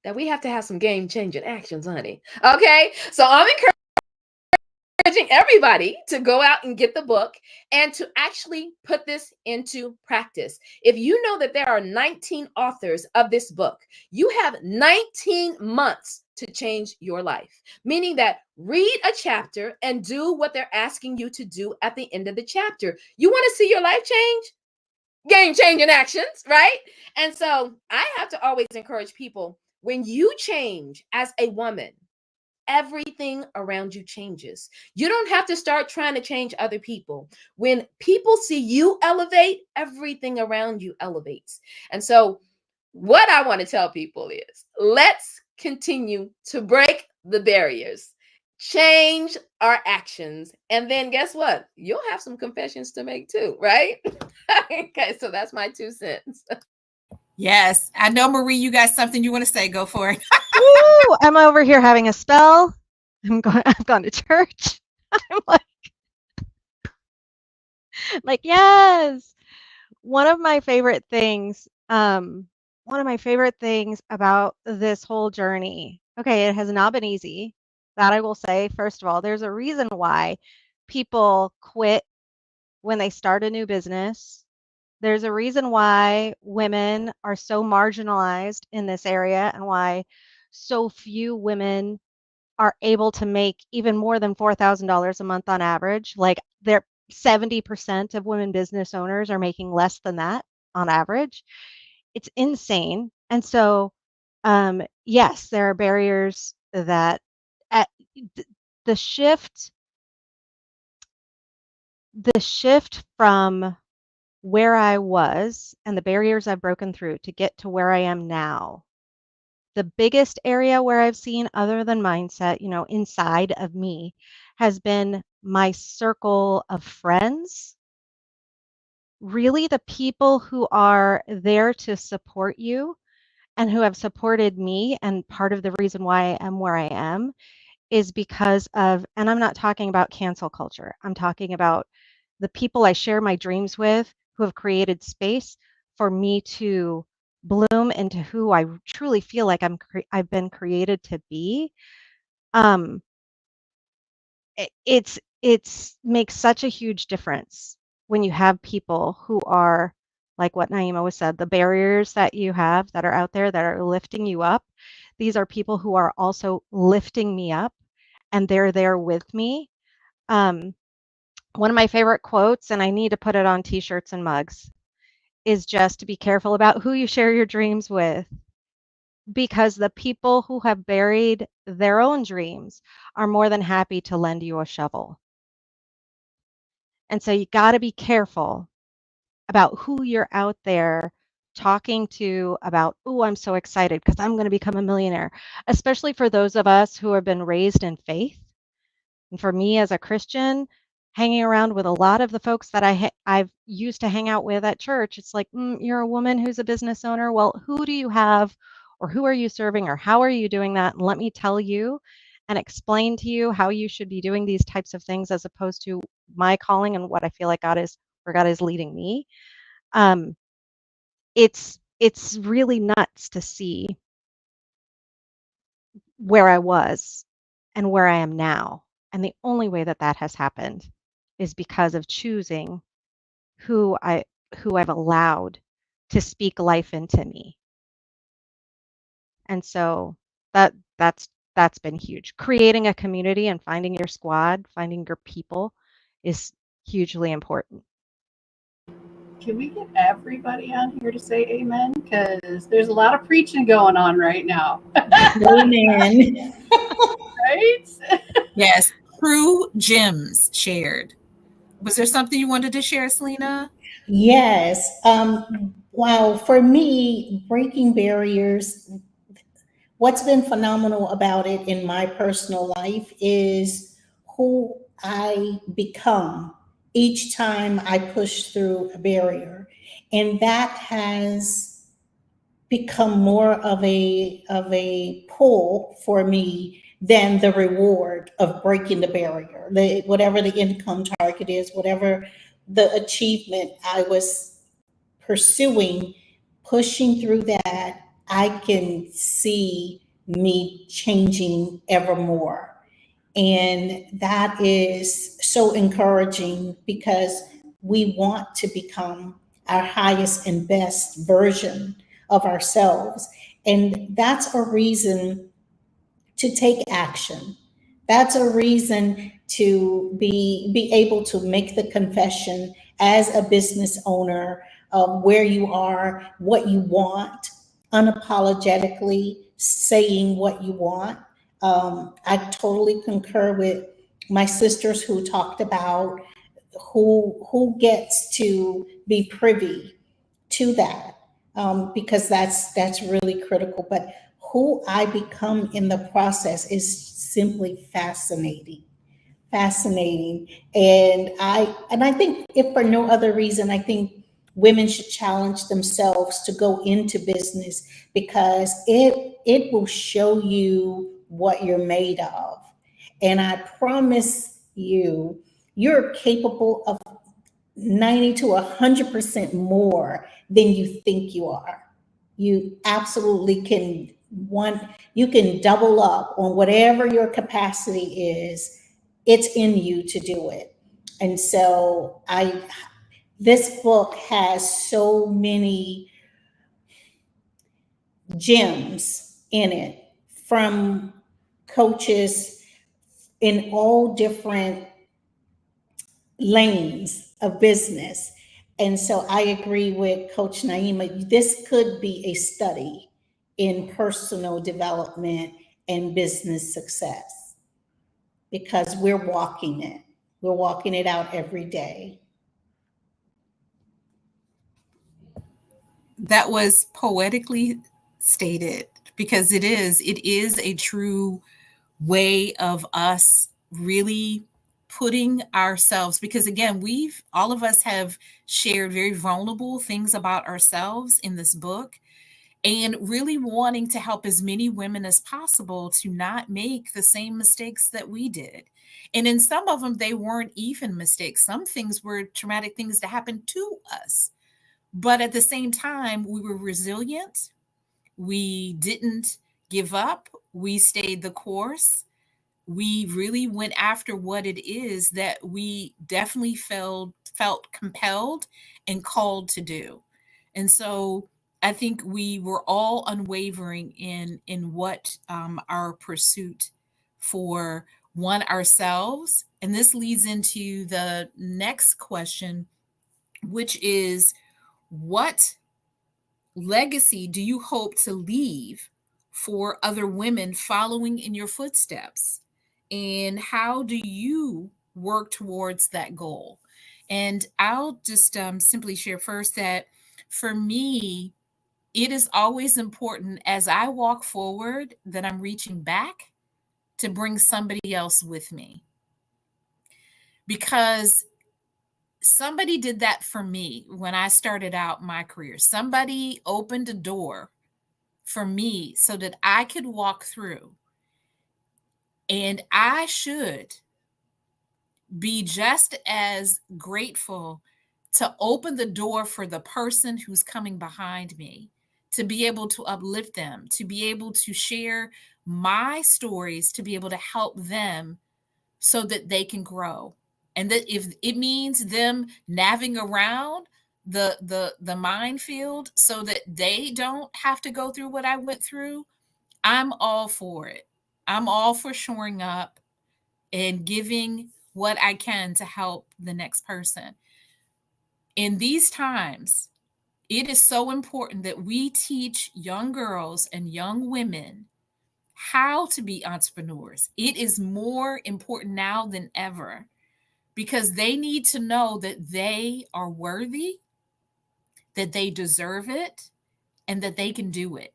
that we have to have some game-changing actions, honey. Okay? So I'm encouraging everybody to go out and get the book and to actually put this into practice. If you know that there are 19 authors of this book, you have 19 months to change your life, meaning that read a chapter and do what they're asking you to do at the end of the chapter. You want to see your life change? Game-changing actions, right? And so I have to always encourage people, when you change as a woman, everything around you changes. You don't have to start trying to change other people. When people see you elevate, everything around you elevates. And so what I want to tell people is, let's continue to break the barriers, change our actions, and then guess what? You'll have some confessions to make too, right? Okay, so that's my 2 cents. Yes, I know, Marie, you got something you want to say. Go for it. Woo! I'm over here having a spell. I've gone to church. I'm like, yes. One of my favorite things One of my favorite things about this whole journey, okay, it has not been easy. That I will say. First of all, there's a reason why people quit when they start a new business. There's a reason why women are so marginalized in this area and why so few women are able to make even more than $4,000 a month on average. Like they're 70% of women business owners are making less than that on average. It's insane. And so, yes, there are barriers that at the shift from where I was and the barriers I've broken through to get to where I am now. The biggest area where I've seen, other than mindset, inside of me, has been my circle of friends. Really, the people who are there to support you and who have supported me. And part of the reason why I am where I am is because of, and I'm not talking about cancel culture, I'm talking about the people I share my dreams with who have created space for me to bloom into who I truly feel like I've been created to be. Um, it's makes such a huge difference when you have people who are like what Naima was said, the barriers that you have that are out there that are lifting you up. These are people who are also lifting me up and they're there with me. One of my favorite quotes, and I need to put it on t-shirts and mugs, is just to be careful about who you share your dreams with, because the people who have buried their own dreams are more than happy to lend you a shovel. And so you got to be careful about who you're out there talking to about, oh, I'm so excited because I'm going to become a millionaire, especially for those of us who have been raised in faith. And for me as a Christian, hanging around with a lot of the folks that I've used to hang out with at church, it's like, you're a woman who's a business owner. Well, who do you have, or who are you serving, or how are you doing that? And let me tell you and explain to you how you should be doing these types of things as opposed to my calling and what I feel like God is leading me. It's really nuts to see where I was and where I am now. And the only way that that has happened is because of choosing who I've allowed to speak life into me. And so that's been huge. Creating a community and finding your squad, finding your people is hugely important. Can we get everybody on here to say amen? Because there's a lot of preaching going on right now. Amen. Right? Yes, true gems shared. Was there something you wanted to share, Selena? Yes. Wow. For me, breaking barriers, what's been phenomenal about it in my personal life is who I become each time I push through a barrier. And that has become more of a pull for me than the reward of breaking the barrier. Whatever the income target is, whatever the achievement I was pursuing, pushing through that, I can see me changing ever more. And that is so encouraging because we want to become our highest and best version of ourselves. And that's a reason to take action. That's a reason to be able to make the confession as a business owner of where you are, what you want, unapologetically saying what you want. I totally concur with my sisters who talked about who gets to be privy to that, because that's really critical. But who I become in the process is simply fascinating, fascinating. And I think, if for no other reason, I think women should challenge themselves to go into business because it will show you what you're made of. And I promise you, you're capable of 90 to 100% more than you think you are. You absolutely can you can double up on whatever your capacity is. It's in you to do it. And so this book has so many gems in it from coaches in all different lanes of business. And so I agree with Coach Naima. This could be a study in personal development and business success because we're walking it. We're walking it out every day. That was poetically stated because it is a true way of us really putting ourselves, because again, all of us have shared very vulnerable things about ourselves in this book, and really wanting to help as many women as possible to not make the same mistakes that we did. And in some of them, they weren't even mistakes. Some things were traumatic things that happened to us. But at the same time, we were resilient. We didn't give up. We stayed the course. We really went after what it is that we definitely felt compelled and called to do. And so I think we were all unwavering in what our pursuit for one ourselves. And this leads into the next question, which is, what legacy do you hope to leave for other women following in your footsteps? And how do you work towards that goal? And I'll just simply share first that for me, it is always important as I walk forward that I'm reaching back to bring somebody else with me. Because somebody did that for me when I started out my career. Somebody opened a door for me so that I could walk through. And I should be just as grateful to open the door for the person who's coming behind me, to be able to uplift them, to be able to share my stories, to be able to help them so that they can grow. And that if it means them navigating around the minefield so that they don't have to go through what I went through, I'm all for it. I'm all for shoring up and giving what I can to help the next person. In these times, it is so important that we teach young girls and young women how to be entrepreneurs. It is more important now than ever because they need to know that they are worthy, that they deserve it, and that they can do it.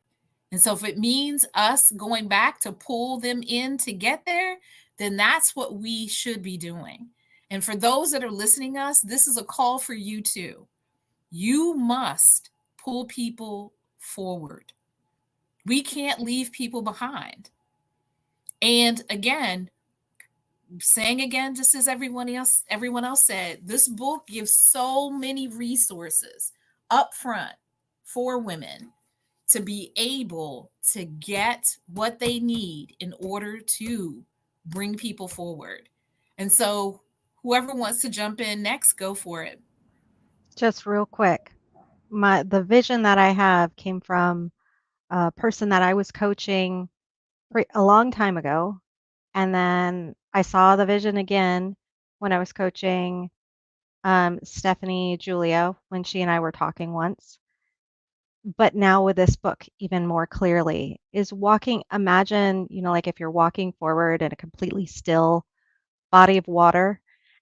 And so if it means us going back to pull them in to get there, then that's what we should be doing. And for those that are listening us, this is a call for you too. You must pull people forward. We can't leave people behind. And again, saying again, just as everyone else said, this book gives so many resources up front for women to be able to get what they need in order to bring people forward. And so whoever wants to jump in next, go for it. Just real quick, the vision that I have came from a person that I was coaching a long time ago, and then I saw the vision again when I was coaching Stephanie Giulio when she and I were talking once. But now with this book, even more clearly, is imagine, like if you're walking forward in a completely still body of water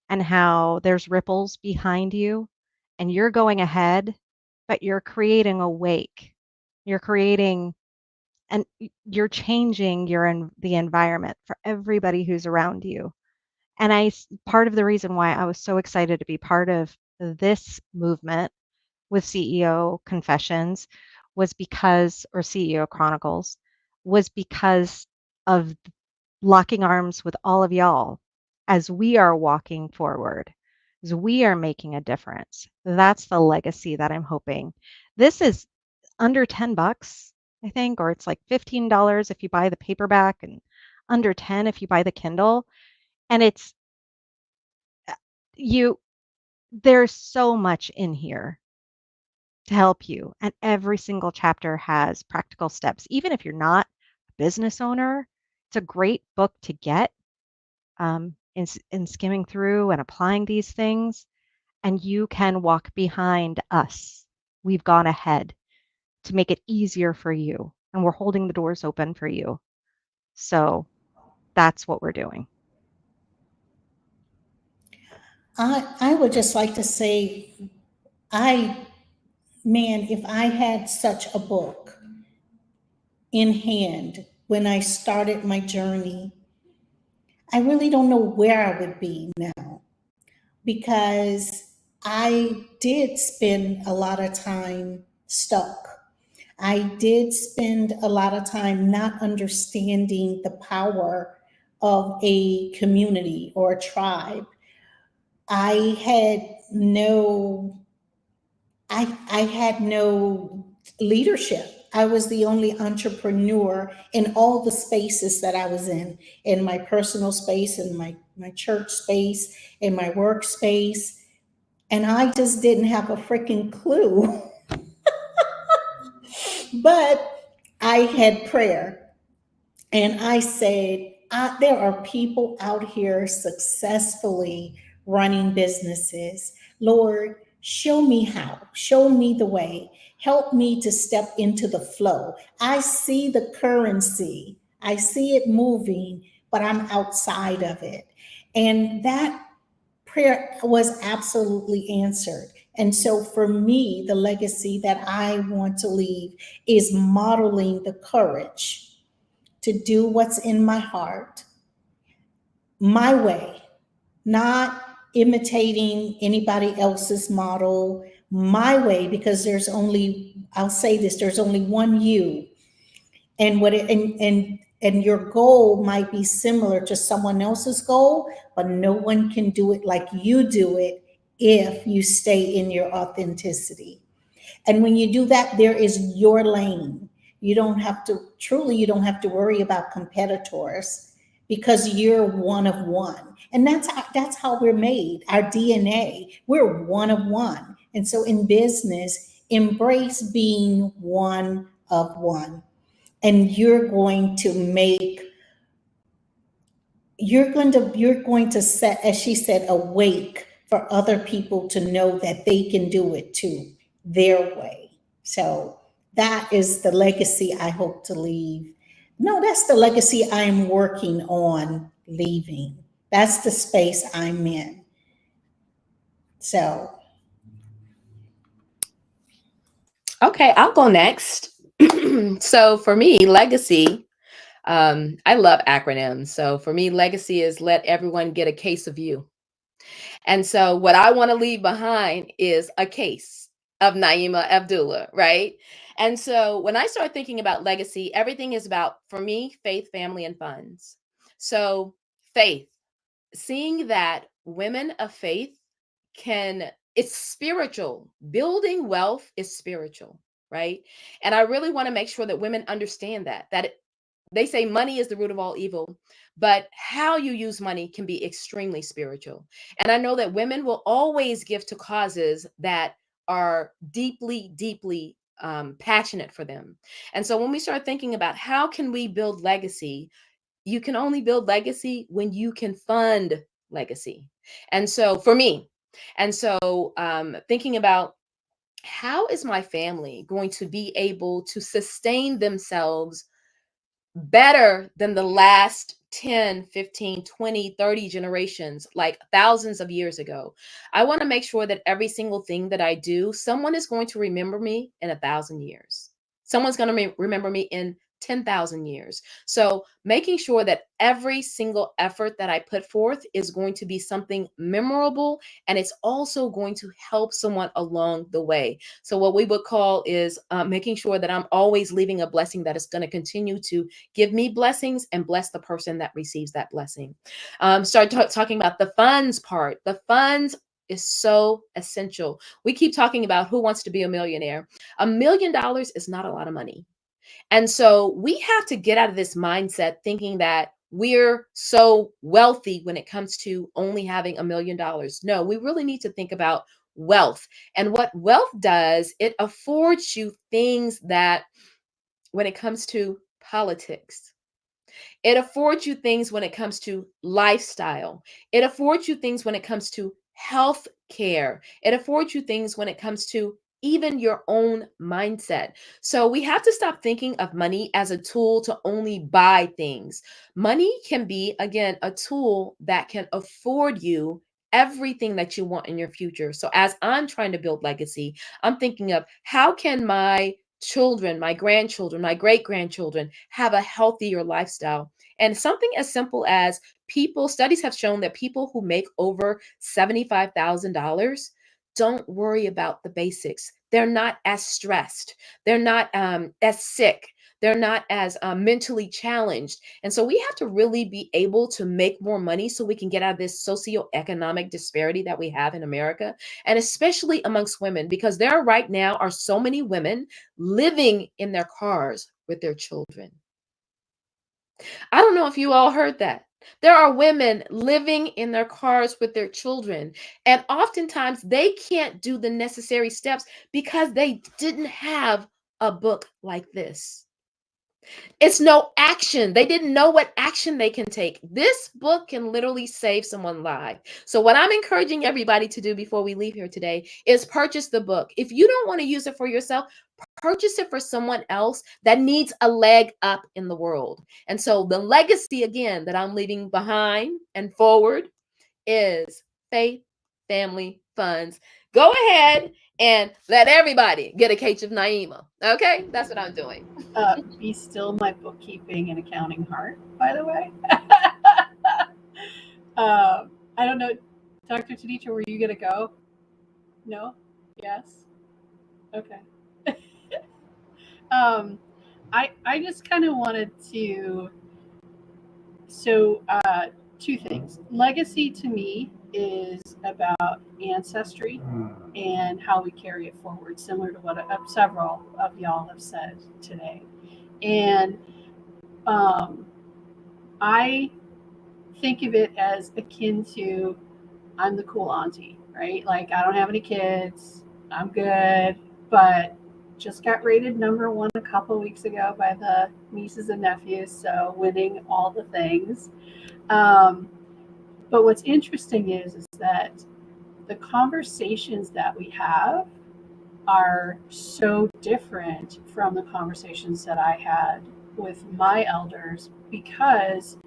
and how there's ripples behind you and you're going ahead, but you're creating a wake. You're creating and you're changing the environment for everybody who's around you. And part of the reason why I was so excited to be part of this movement with CEO Confessions or CEO Chronicles, was because of locking arms with all of y'all as we are walking forward, as we are making a difference. That's the legacy that I'm hoping. This is under $10, I think, or it's like $15 if you buy the paperback and under 10 if you buy the Kindle. And it's there's so much in here to help you. And every single chapter has practical steps. Even if you're not a business owner, it's a great book to get in skimming through and applying these things. And you can walk behind us. We've gone ahead to make it easier for you. And we're holding the doors open for you. So that's what we're doing. I would just like to say, if I had such a book in hand when I started my journey, I really don't know where I would be now, because I did spend a lot of time stuck. I did spend a lot of time not understanding the power of a community or a tribe. I had no leadership. I was the only entrepreneur in all the spaces that I was in my personal space, in my church space, in my workspace. And I just didn't have a freaking clue. But I had prayer, and I said, there are people out here successfully running businesses. Lord, show me how, show me the way, help me to step into the flow. I see the currency, I see it moving, but I'm outside of it. And that prayer was absolutely answered. And so for me, the legacy that I want to leave is modeling the courage to do what's in my heart, my way, not imitating anybody else's model, my way, because there's only one you. And your goal might be similar to someone else's goal, but no one can do it like you do it if you stay in your authenticity. And when you do that, there is your lane. You don't have to worry about competitors, because you're one of one. And that's how we're made. Our DNA, we're one of one. And so in business, embrace being one of one. And you're going to set, as she said, a wake for other people to know that they can do it too, their way. So that is the legacy I hope to leave. No, that's the legacy I'm working on leaving. That's the space I'm in. So. Okay, I'll go next. So for me, legacy, I love acronyms. So for me, legacy is let everyone get a case of you. And so what I want to leave behind is a case of Naima Abdullah, right? And so when I start thinking about legacy, everything is about, for me, faith, family, and funds. So faith, seeing that women of faith it's spiritual. Building wealth is spiritual, right? And I really want to make sure that women understand that they say money is the root of all evil, but how you use money can be extremely spiritual. And I know that women will always give to causes that are deeply, deeply passionate for them. And so when we start thinking about how can we build legacy, you can only build legacy when you can fund legacy. And so for me, thinking about how is my family going to be able to sustain themselves better than the last 10, 15, 20, 30 generations, like thousands of years ago. I want to make sure that every single thing that I do, someone is going to remember me in 1,000 years. Someone's going to remember me in 10,000 years. So making sure that every single effort that I put forth is going to be something memorable, and it's also going to help someone along the way. So what we would call is making sure that I'm always leaving a blessing that is going to continue to give me blessings and bless the person that receives that blessing. Talking about the funds part. The funds is so essential. We keep talking about who wants to be a millionaire. $1 million is not a lot of money. And so we have to get out of this mindset thinking that we're so wealthy when it comes to only having $1 million. No, we really need to think about wealth. And what wealth does, it affords you things that when it comes to politics, it affords you things when it comes to lifestyle. It affords you things when it comes to health care. It affords you things when it comes to even your own mindset. So we have to stop thinking of money as a tool to only buy things. Money can be, again, a tool that can afford you everything that you want in your future. So as I'm trying to build legacy, I'm thinking of how can my children, my grandchildren, my great grandchildren have a healthier lifestyle? And something as simple as studies have shown that people who make over $75,000 don't worry about the basics. They're not as stressed. They're not as sick. They're not as mentally challenged. And so we have to really be able to make more money so we can get out of this socioeconomic disparity that we have in America, and especially amongst women, because there right now are so many women living in their cars with their children. I don't know if you all heard that. There are women living in their cars with their children, and oftentimes they can't do the necessary steps because they didn't have a book like this. It's no action. They didn't know what action they can take. This book can literally save someone's life. So what I'm encouraging everybody to do before we leave here today is purchase the book. If you don't want to use it for yourself, purchase it for someone else that needs a leg up in the world. And so the legacy, again, that I'm leaving behind and forward is faith, family, funds. Go ahead and let everybody get a case of Naima. Okay, that's what I'm doing. Be still my bookkeeping and accounting heart, by the way. I don't know, Dr. Taditra, were you gonna go? No? Yes? Okay. I just kind of wanted to, two things. Legacy to me is about ancestry and how we carry it forward, similar to what several of y'all have said today. And I think of it as akin to I'm the cool auntie, right? Like I don't have any kids, I'm good, but just got rated #1 a couple weeks ago by the nieces and nephews, so winning all the things. But what's interesting is that the conversations that we have are so different from the conversations that I had with my elders, because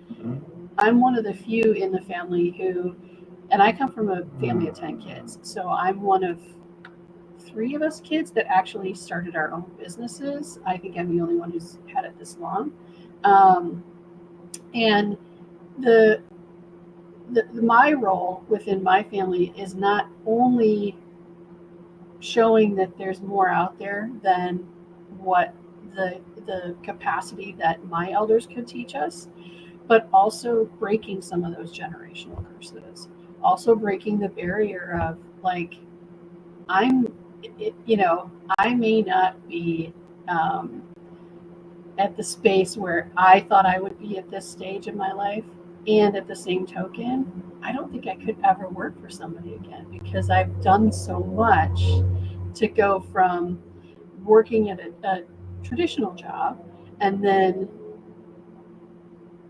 I'm one of the few in the family who, and I come from a family of 10 kids, so I'm one of 3 of us kids that actually started our own businesses. I think I'm the only one who's had it this long. And my role within my family is not only showing that there's more out there than what the capacity that my elders could teach us, but also breaking some of those generational curses, also breaking the barrier of like, I may not be at the space where I thought I would be at this stage in my life. And at the same token, I don't think I could ever work for somebody again, because I've done so much to go from working at a traditional job and then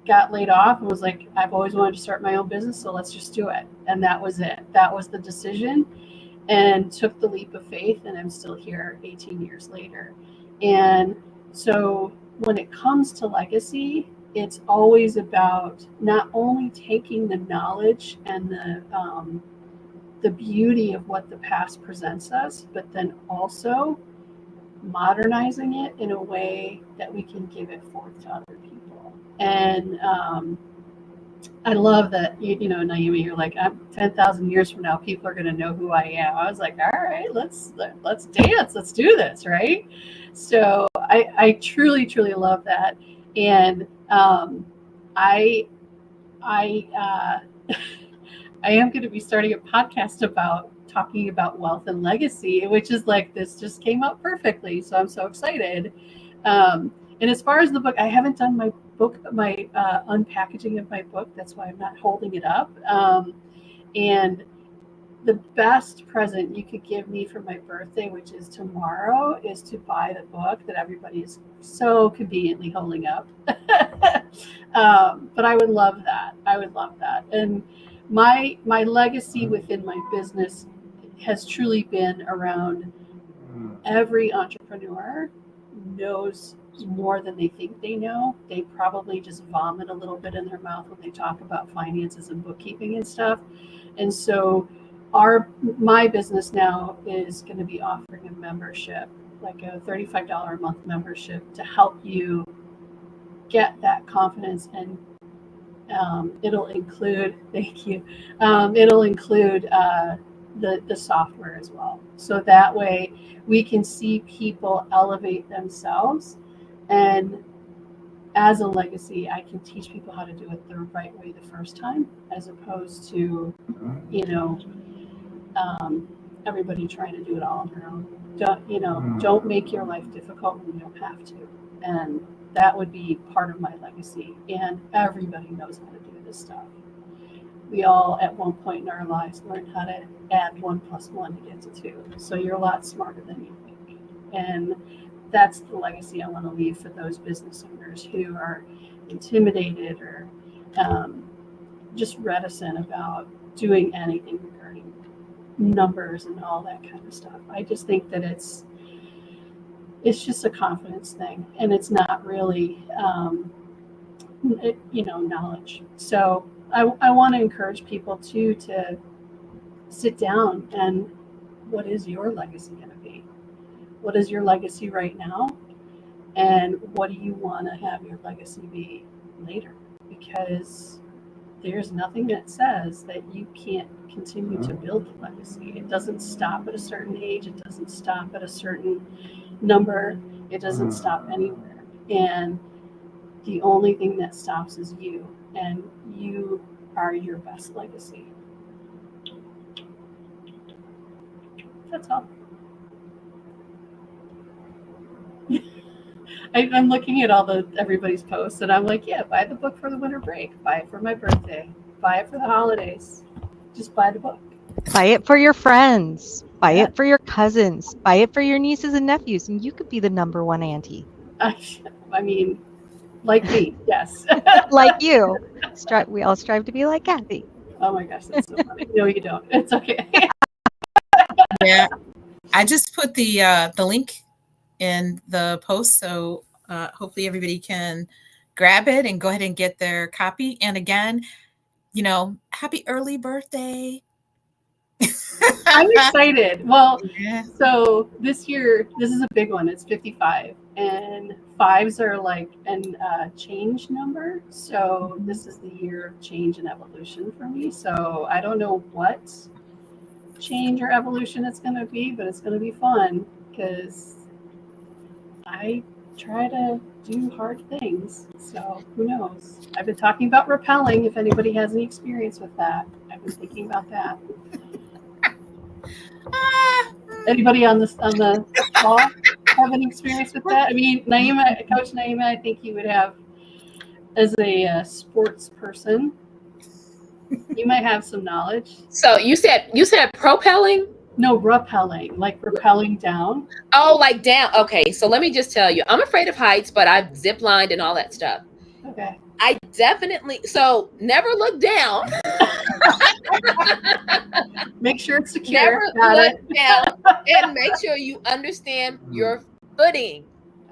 got laid off and was like, I've always wanted to start my own business, so let's just do it. And that was it. That was the decision, and took the leap of faith, and I'm still here 18 years later. And so when it comes to legacy, it's always about not only taking the knowledge and the beauty of what the past presents us, but then also modernizing it in a way that we can give it forth to other people. And I love that, Naima, you're like, 10,000 years from now, people are going to know who I am. I was like, all right, let's dance. Let's do this. Right. So I truly, truly love that. And I I am going to be starting a podcast about talking about wealth and legacy, which is like, this just came up perfectly. So I'm so excited. And as far as the book, I haven't done my unpackaging of my book. That's why I'm not holding it up. And the best present you could give me for my birthday, which is tomorrow, is to buy the book that everybody is so conveniently holding up. But I would love that. I would love that. And my legacy within my business has truly been around every entrepreneur knows more than they think they know. They probably just vomit a little bit in their mouth when they talk about finances and bookkeeping and stuff. And so my business now is going to be offering a membership, like a $35 a month membership, to help you get that confidence. And it'll include, thank you, it'll include the software as well. So that way we can see people elevate themselves. And as a legacy, I can teach people how to do it the right way the first time, as opposed to, everybody trying to do it all on their own. Don't make your life difficult when you don't have to. And that would be part of my legacy. And everybody knows how to do this stuff. We all, at one point in our lives, learned how to add 1 + 1 to get to 2. So you're a lot smarter than you think. And that's the legacy I want to leave for those business owners who are intimidated or just reticent about doing anything regarding numbers and all that kind of stuff. I just think that it's just a confidence thing, and it's not really knowledge. So I want to encourage people to sit down and, what is your legacy going to be? What is your legacy right now? And what do you want to have your legacy be later? Because there's nothing that says that you can't continue to build the legacy. It doesn't stop at a certain age. It doesn't stop at a certain number. It doesn't stop anywhere. And the only thing that stops is you. And you are your best legacy. That's all. I'm looking at everybody's posts, and I'm like, yeah, buy the book for the winter break. Buy it for my birthday. Buy it for the holidays. Just buy the book. Buy it for your friends. Buy it for your cousins. Buy it for your nieces and nephews, and you could be the number one auntie. I mean, like me, yes. Like you. We all strive to be like Kathy. Oh my gosh, that's so funny. No, you don't. It's okay. Yeah, I just put the link in the post, so hopefully everybody can grab it and go ahead and get their copy. And again, happy early birthday. I'm excited. Well, Yeah. so this year, this is a big one. It's 55, and 5s are like a change number. So this is the year of change and evolution for me. So I don't know what change or evolution it's going to be, but it's going to be fun because I try to do hard things. So who knows? I've been talking about rappelling. If anybody has any experience with that, I've been thinking about that. Anybody on the call have any experience with that? I mean, Coach Naima, I think you would have, as a sports person, you might have some knowledge. So you said propelling? No, rappelling, like rappelling down. Oh, like down. Okay, so let me just tell you, I'm afraid of heights, but I've zip lined and all that stuff. Okay. I definitely, so never look down. Make sure it's secure. Never look down, and make sure you understand your footing.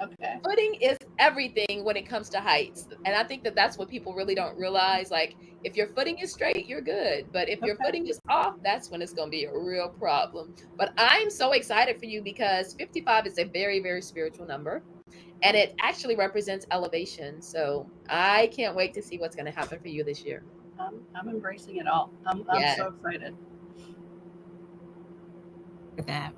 Okay. Footing is everything when it comes to heights. And I think that's what people really don't realize. Like, if your footing is straight, you're good. But if your footing is off, that's when it's going to be a real problem. But I'm so excited for you because 55 is a very, very spiritual number. And it actually represents elevation. So I can't wait to see what's going to happen for you this year. I'm embracing it all. I'm so excited. That.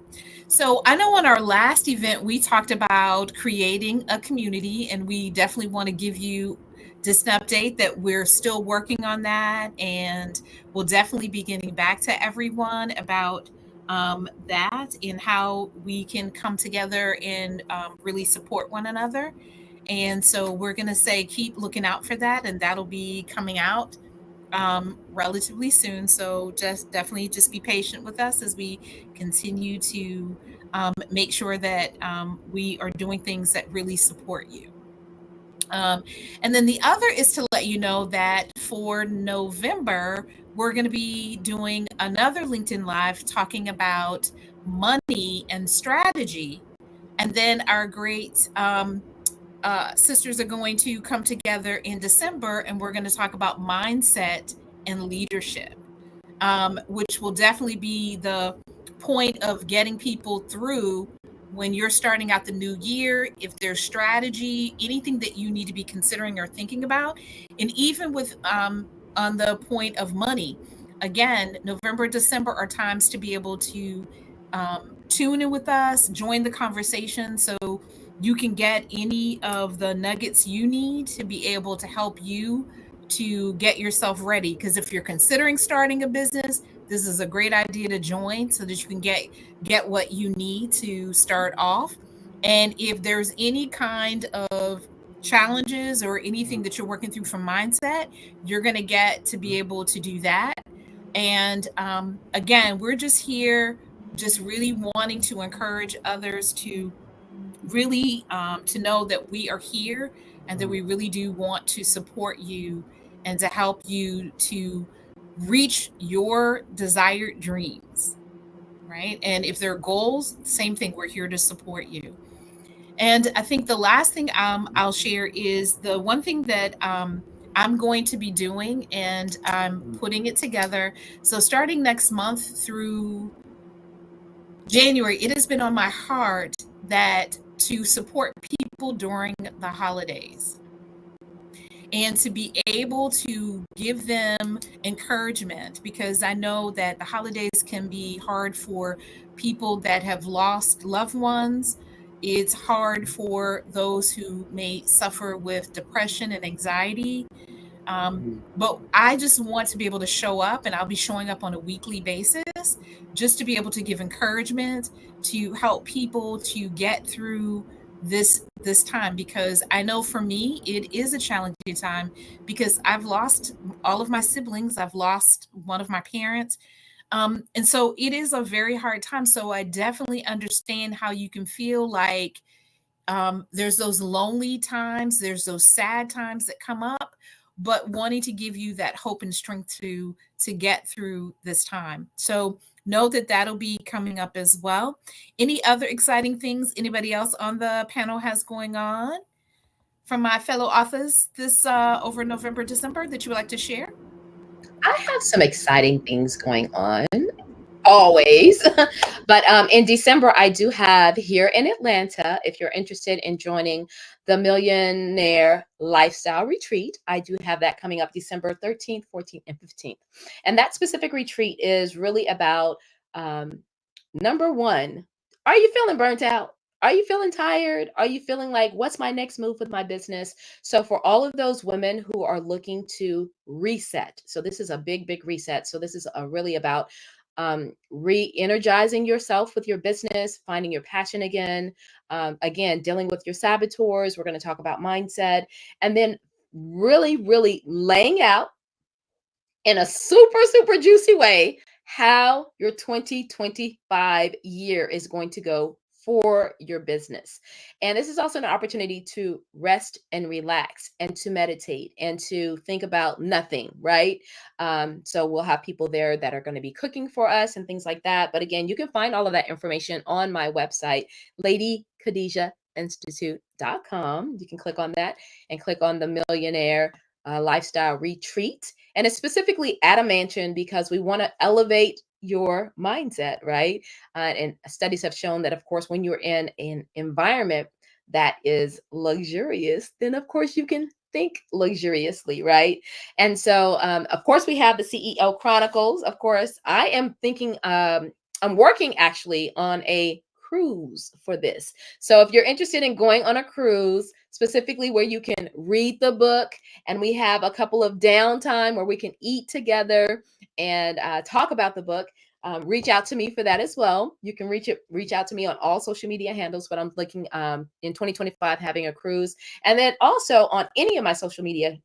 So I know on our last event, we talked about creating a community, and we definitely want to give you just an update that we're still working on that, and we'll definitely be getting back to everyone about that and how we can come together and really support one another. And so we're going to say keep looking out for that, and that'll be coming out relatively soon. So just definitely just be patient with us as we continue to make sure that we are doing things that really support you. And then the other is to let you know that for November, we're going to be doing another LinkedIn Live talking about money and strategy. And then our great sisters are going to come together in December, and we're going to talk about mindset and leadership, which will definitely be the point of getting people through when you're starting out the new year. If there's strategy, anything that you need to be considering or thinking about, and even with on the point of money, again, November, December are times to be able to tune in with us, join the conversation, so you can get any of the nuggets you need to be able to help you to get yourself ready. Because if you're considering starting a business, this is a great idea to join so that you can get what you need to start off. And if there's any kind of challenges or anything that you're working through from mindset, you're going to get to be able to do that. And again, we're just here, just really wanting to encourage others to really to know that we are here and that we really do want to support you and to help you to reach your desired dreams, right? And if there are goals, same thing, we're here to support you. And I think the last thing I'll share is the one thing that I'm going to be doing, and I'm putting it together. So starting next month through January, it has been on my heart that to support people during the holidays and to be able to give them encouragement, because I know that the holidays can be hard for people that have lost loved ones. It's hard for those who may suffer with depression and anxiety. But I just want to be able to show up, and I'll be showing up on a weekly basis just to be able to give encouragement, to help people to get through this time, because I know for me it is a challenging time, because I've lost all of my siblings, I've lost one of my parents, and so it is a very hard time. So I definitely understand how you can feel like there's those lonely times, there's those sad times that come up, but wanting to give you that hope and strength to get through this time. So know that that'll be coming up as well. Any other exciting things anybody else on the panel has going on from my fellow authors this over November, December that you would like to share? I have some exciting things going on, always. But in December, I do have here in Atlanta, if you're interested in joining the Millionaire Lifestyle Retreat, I do have that coming up December 13th, 14th, and 15th. And that specific retreat is really about number one, are you feeling burnt out? Are you feeling tired? Are you feeling like, what's my next move with my business? So for all of those women who are looking to reset, so this is a big, big reset. So this is really about re-energizing yourself with your business, finding your passion again, again, dealing with your saboteurs. We're going to talk about mindset, and then really, really laying out in a super, super juicy way how your 2025 year is going to go for your business. And this is also an opportunity to rest and relax and to meditate and to think about nothing, right? So we'll have people there that are going to be cooking for us and things like that. But again, you can find all of that information on my website, LadyKhadijahInstitute.com. You can click on that and click on the Millionaire Lifestyle Retreat. And it's specifically at a mansion because we want to elevate your mindset, right? And studies have shown that, of course, when you're in an environment that is luxurious, then of course you can think luxuriously, right? And so, of course, we have the CEO Chronicles. Of course, I am thinking, I'm working actually on a cruise for this. So if you're interested in going on a cruise, specifically where you can read the book, and we have a couple of downtime where we can eat together and talk about the book, reach out to me for that as well. You can reach out to me on all social media handles, but I'm looking in 2025 having a cruise. And then also on any of my social media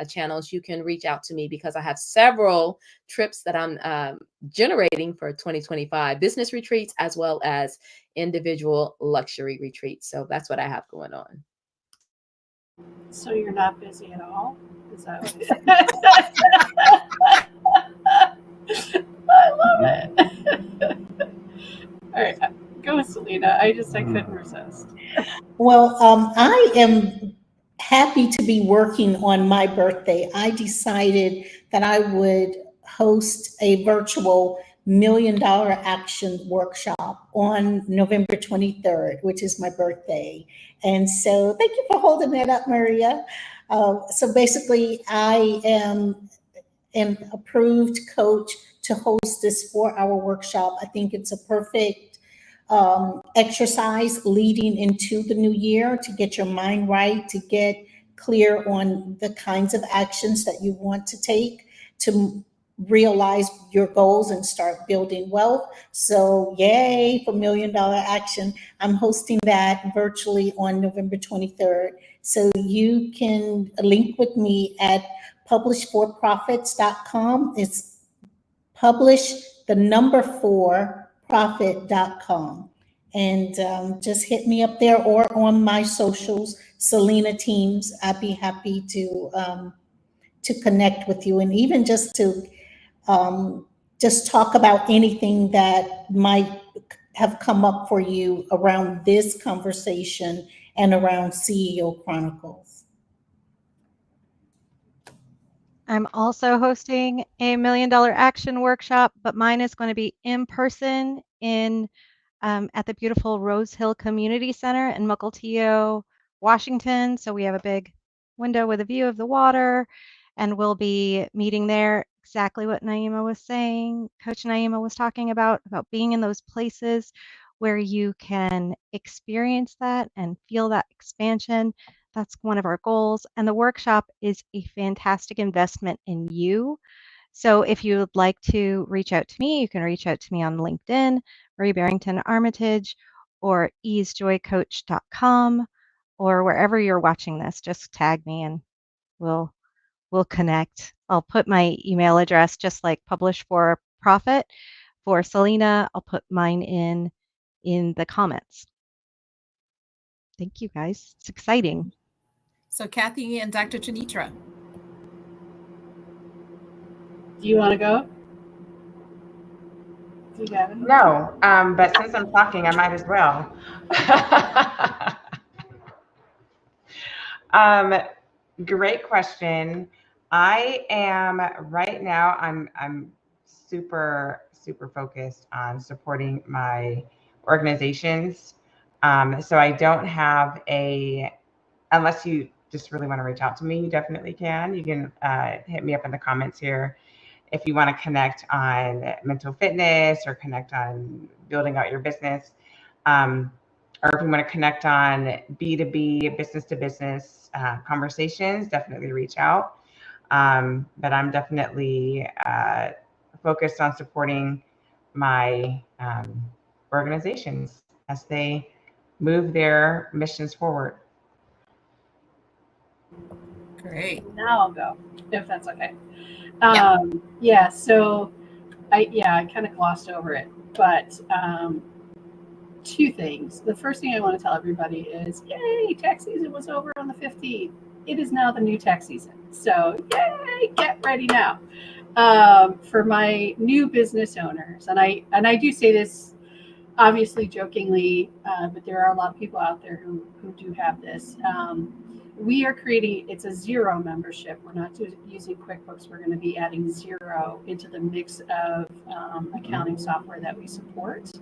channels, you can reach out to me because I have several trips that I'm generating for 2025, business retreats as well as individual luxury retreats. So that's what I have going on. So you're not busy at all? Is that what I love it. All right, go, Selena. I couldn't resist. Well, I am happy to be working on my birthday. I decided that I would host a virtual $1 Million Action Workshop on November 23rd, which is my birthday. And so thank you for holding that up, Maria. So basically, I am an approved coach to host this 4-hour workshop. I think it's a perfect exercise leading into the new year to get your mind right, to get clear on the kinds of actions that you want to take to realize your goals and start building wealth. So yay for $1 Million Action. I'm hosting that virtually on November 23rd. So you can link with me at publishforprofits.com. It's publish the number 4 profit.com. And just hit me up there or on my socials, Selena Teams. I'd be happy to connect with you and even just to just talk about anything that might have come up for you around this conversation and around CEO Chronicles. I'm also hosting a $1 Million Action Workshop, but mine is going to be in person in at the beautiful Rose Hill Community Center in Mukilteo, Washington. So we have a big window with a view of the water, and we'll be meeting there. Exactly what Naima was saying, Coach Naima was talking about being in those places where you can experience that and feel that expansion. That's one of our goals. And the workshop is a fantastic investment in you. So if you would like to reach out to me, you can reach out to me on LinkedIn, Marie Barrington Armitage, or easejoycoach.com, or wherever you're watching this, just tag me and we'll connect. I'll put my email address just like Publish for Profit. For Selena, I'll put mine in the comments. Thank you, guys. It's exciting. So Kathy and Dr. Janitra. Do you want to go? Do you have it? No, but since I'm talking, I might as well. Great question. I am right now, I'm super focused on supporting my organizations. So I don't have unless you just really want to reach out to me, you definitely can. You can hit me up in the comments here if you want to connect on mental fitness or connect on building out your business. Or if you want to connect on B2B, business to business conversations, definitely reach out. But I'm definitely focused on supporting my organizations as they move their missions forward. Great. Now I'll go, if that's okay. Yeah. So I kind of glossed over it, but two things. The first thing I want to tell everybody is, yay, tax season was over on the 15th. It is now the new tax season. So yay, get ready now. For my new business owners, and I do say this obviously jokingly, but there are a lot of people out there who do have this. We are creating, it's a Xero membership. We're not using QuickBooks. We're going to be adding Xero into the mix of accounting software that we support.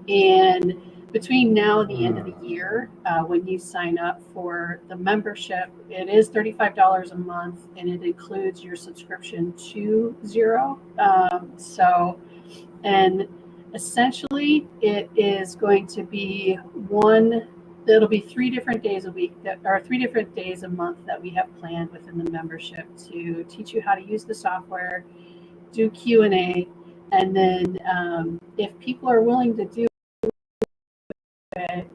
And between now and the end of the year, when you sign up for the membership, it is $35 a month, and it includes your subscription to Xero. Essentially, it is going to be it'll be 3 different days a week that are 3 different days a month that we have planned within the membership to teach you how to use the software, do Q&A, and then if people are willing to do it,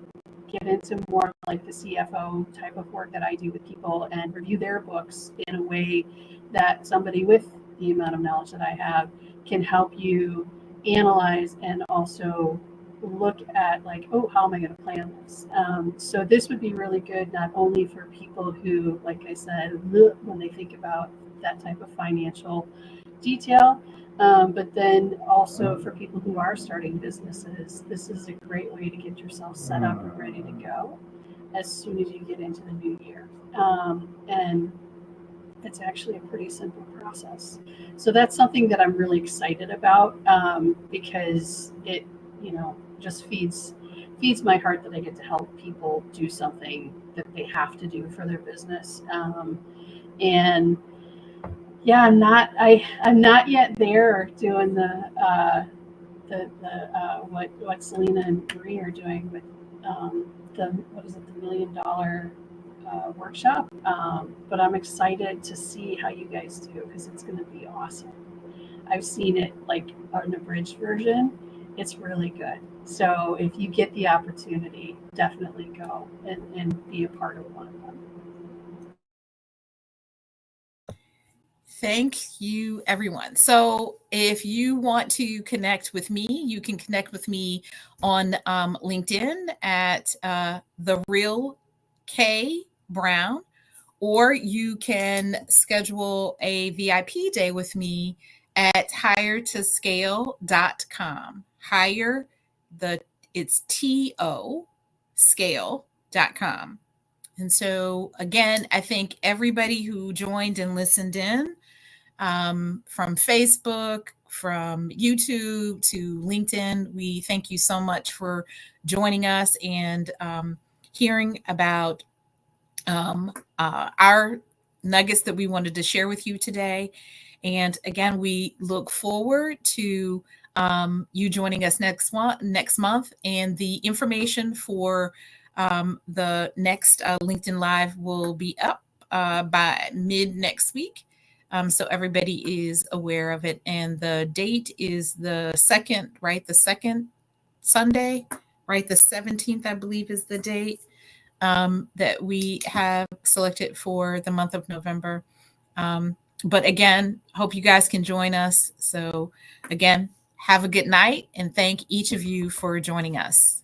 get into more like the CFO type of work that I do with people and review their books in a way that somebody with the amount of knowledge that I have can help you analyze and also look at like, oh, how am I going to plan this? So this would be really good, not only for people who, like I said, when they think about that type of financial detail, but then also for people who are starting businesses, this is a great way to get yourself set up and ready to go as soon as you get into the new year. And it's actually a pretty simple process. So that's something that I'm really excited about because it, just feeds my heart that I get to help people do something that they have to do for their business. And yeah, I'm not yet there doing what Selena and Marie are doing with the $1 million workshop. But I'm excited to see how you guys do because it's going to be awesome. I've seen it like an abridged version. It's really good. So if you get the opportunity, definitely go and be a part of one of them. Thank you, everyone. So if you want to connect with me, you can connect with me on LinkedIn at The Real K Brown, or you can schedule a VIP day with me at hiretoscale.com. It's TO scale.com. And so again, I thank everybody who joined and listened in. From Facebook, from YouTube to LinkedIn. We thank you so much for joining us and hearing about our nuggets that we wanted to share with you today. And again, we look forward to you joining us next month. And the information for the next LinkedIn Live will be up by mid next week. So everybody is aware of it. And the date is the second, right? The second Sunday, right? The 17th, I believe, is the date that we have selected for the month of November. But again, hope you guys can join us. So again, have a good night and thank each of you for joining us.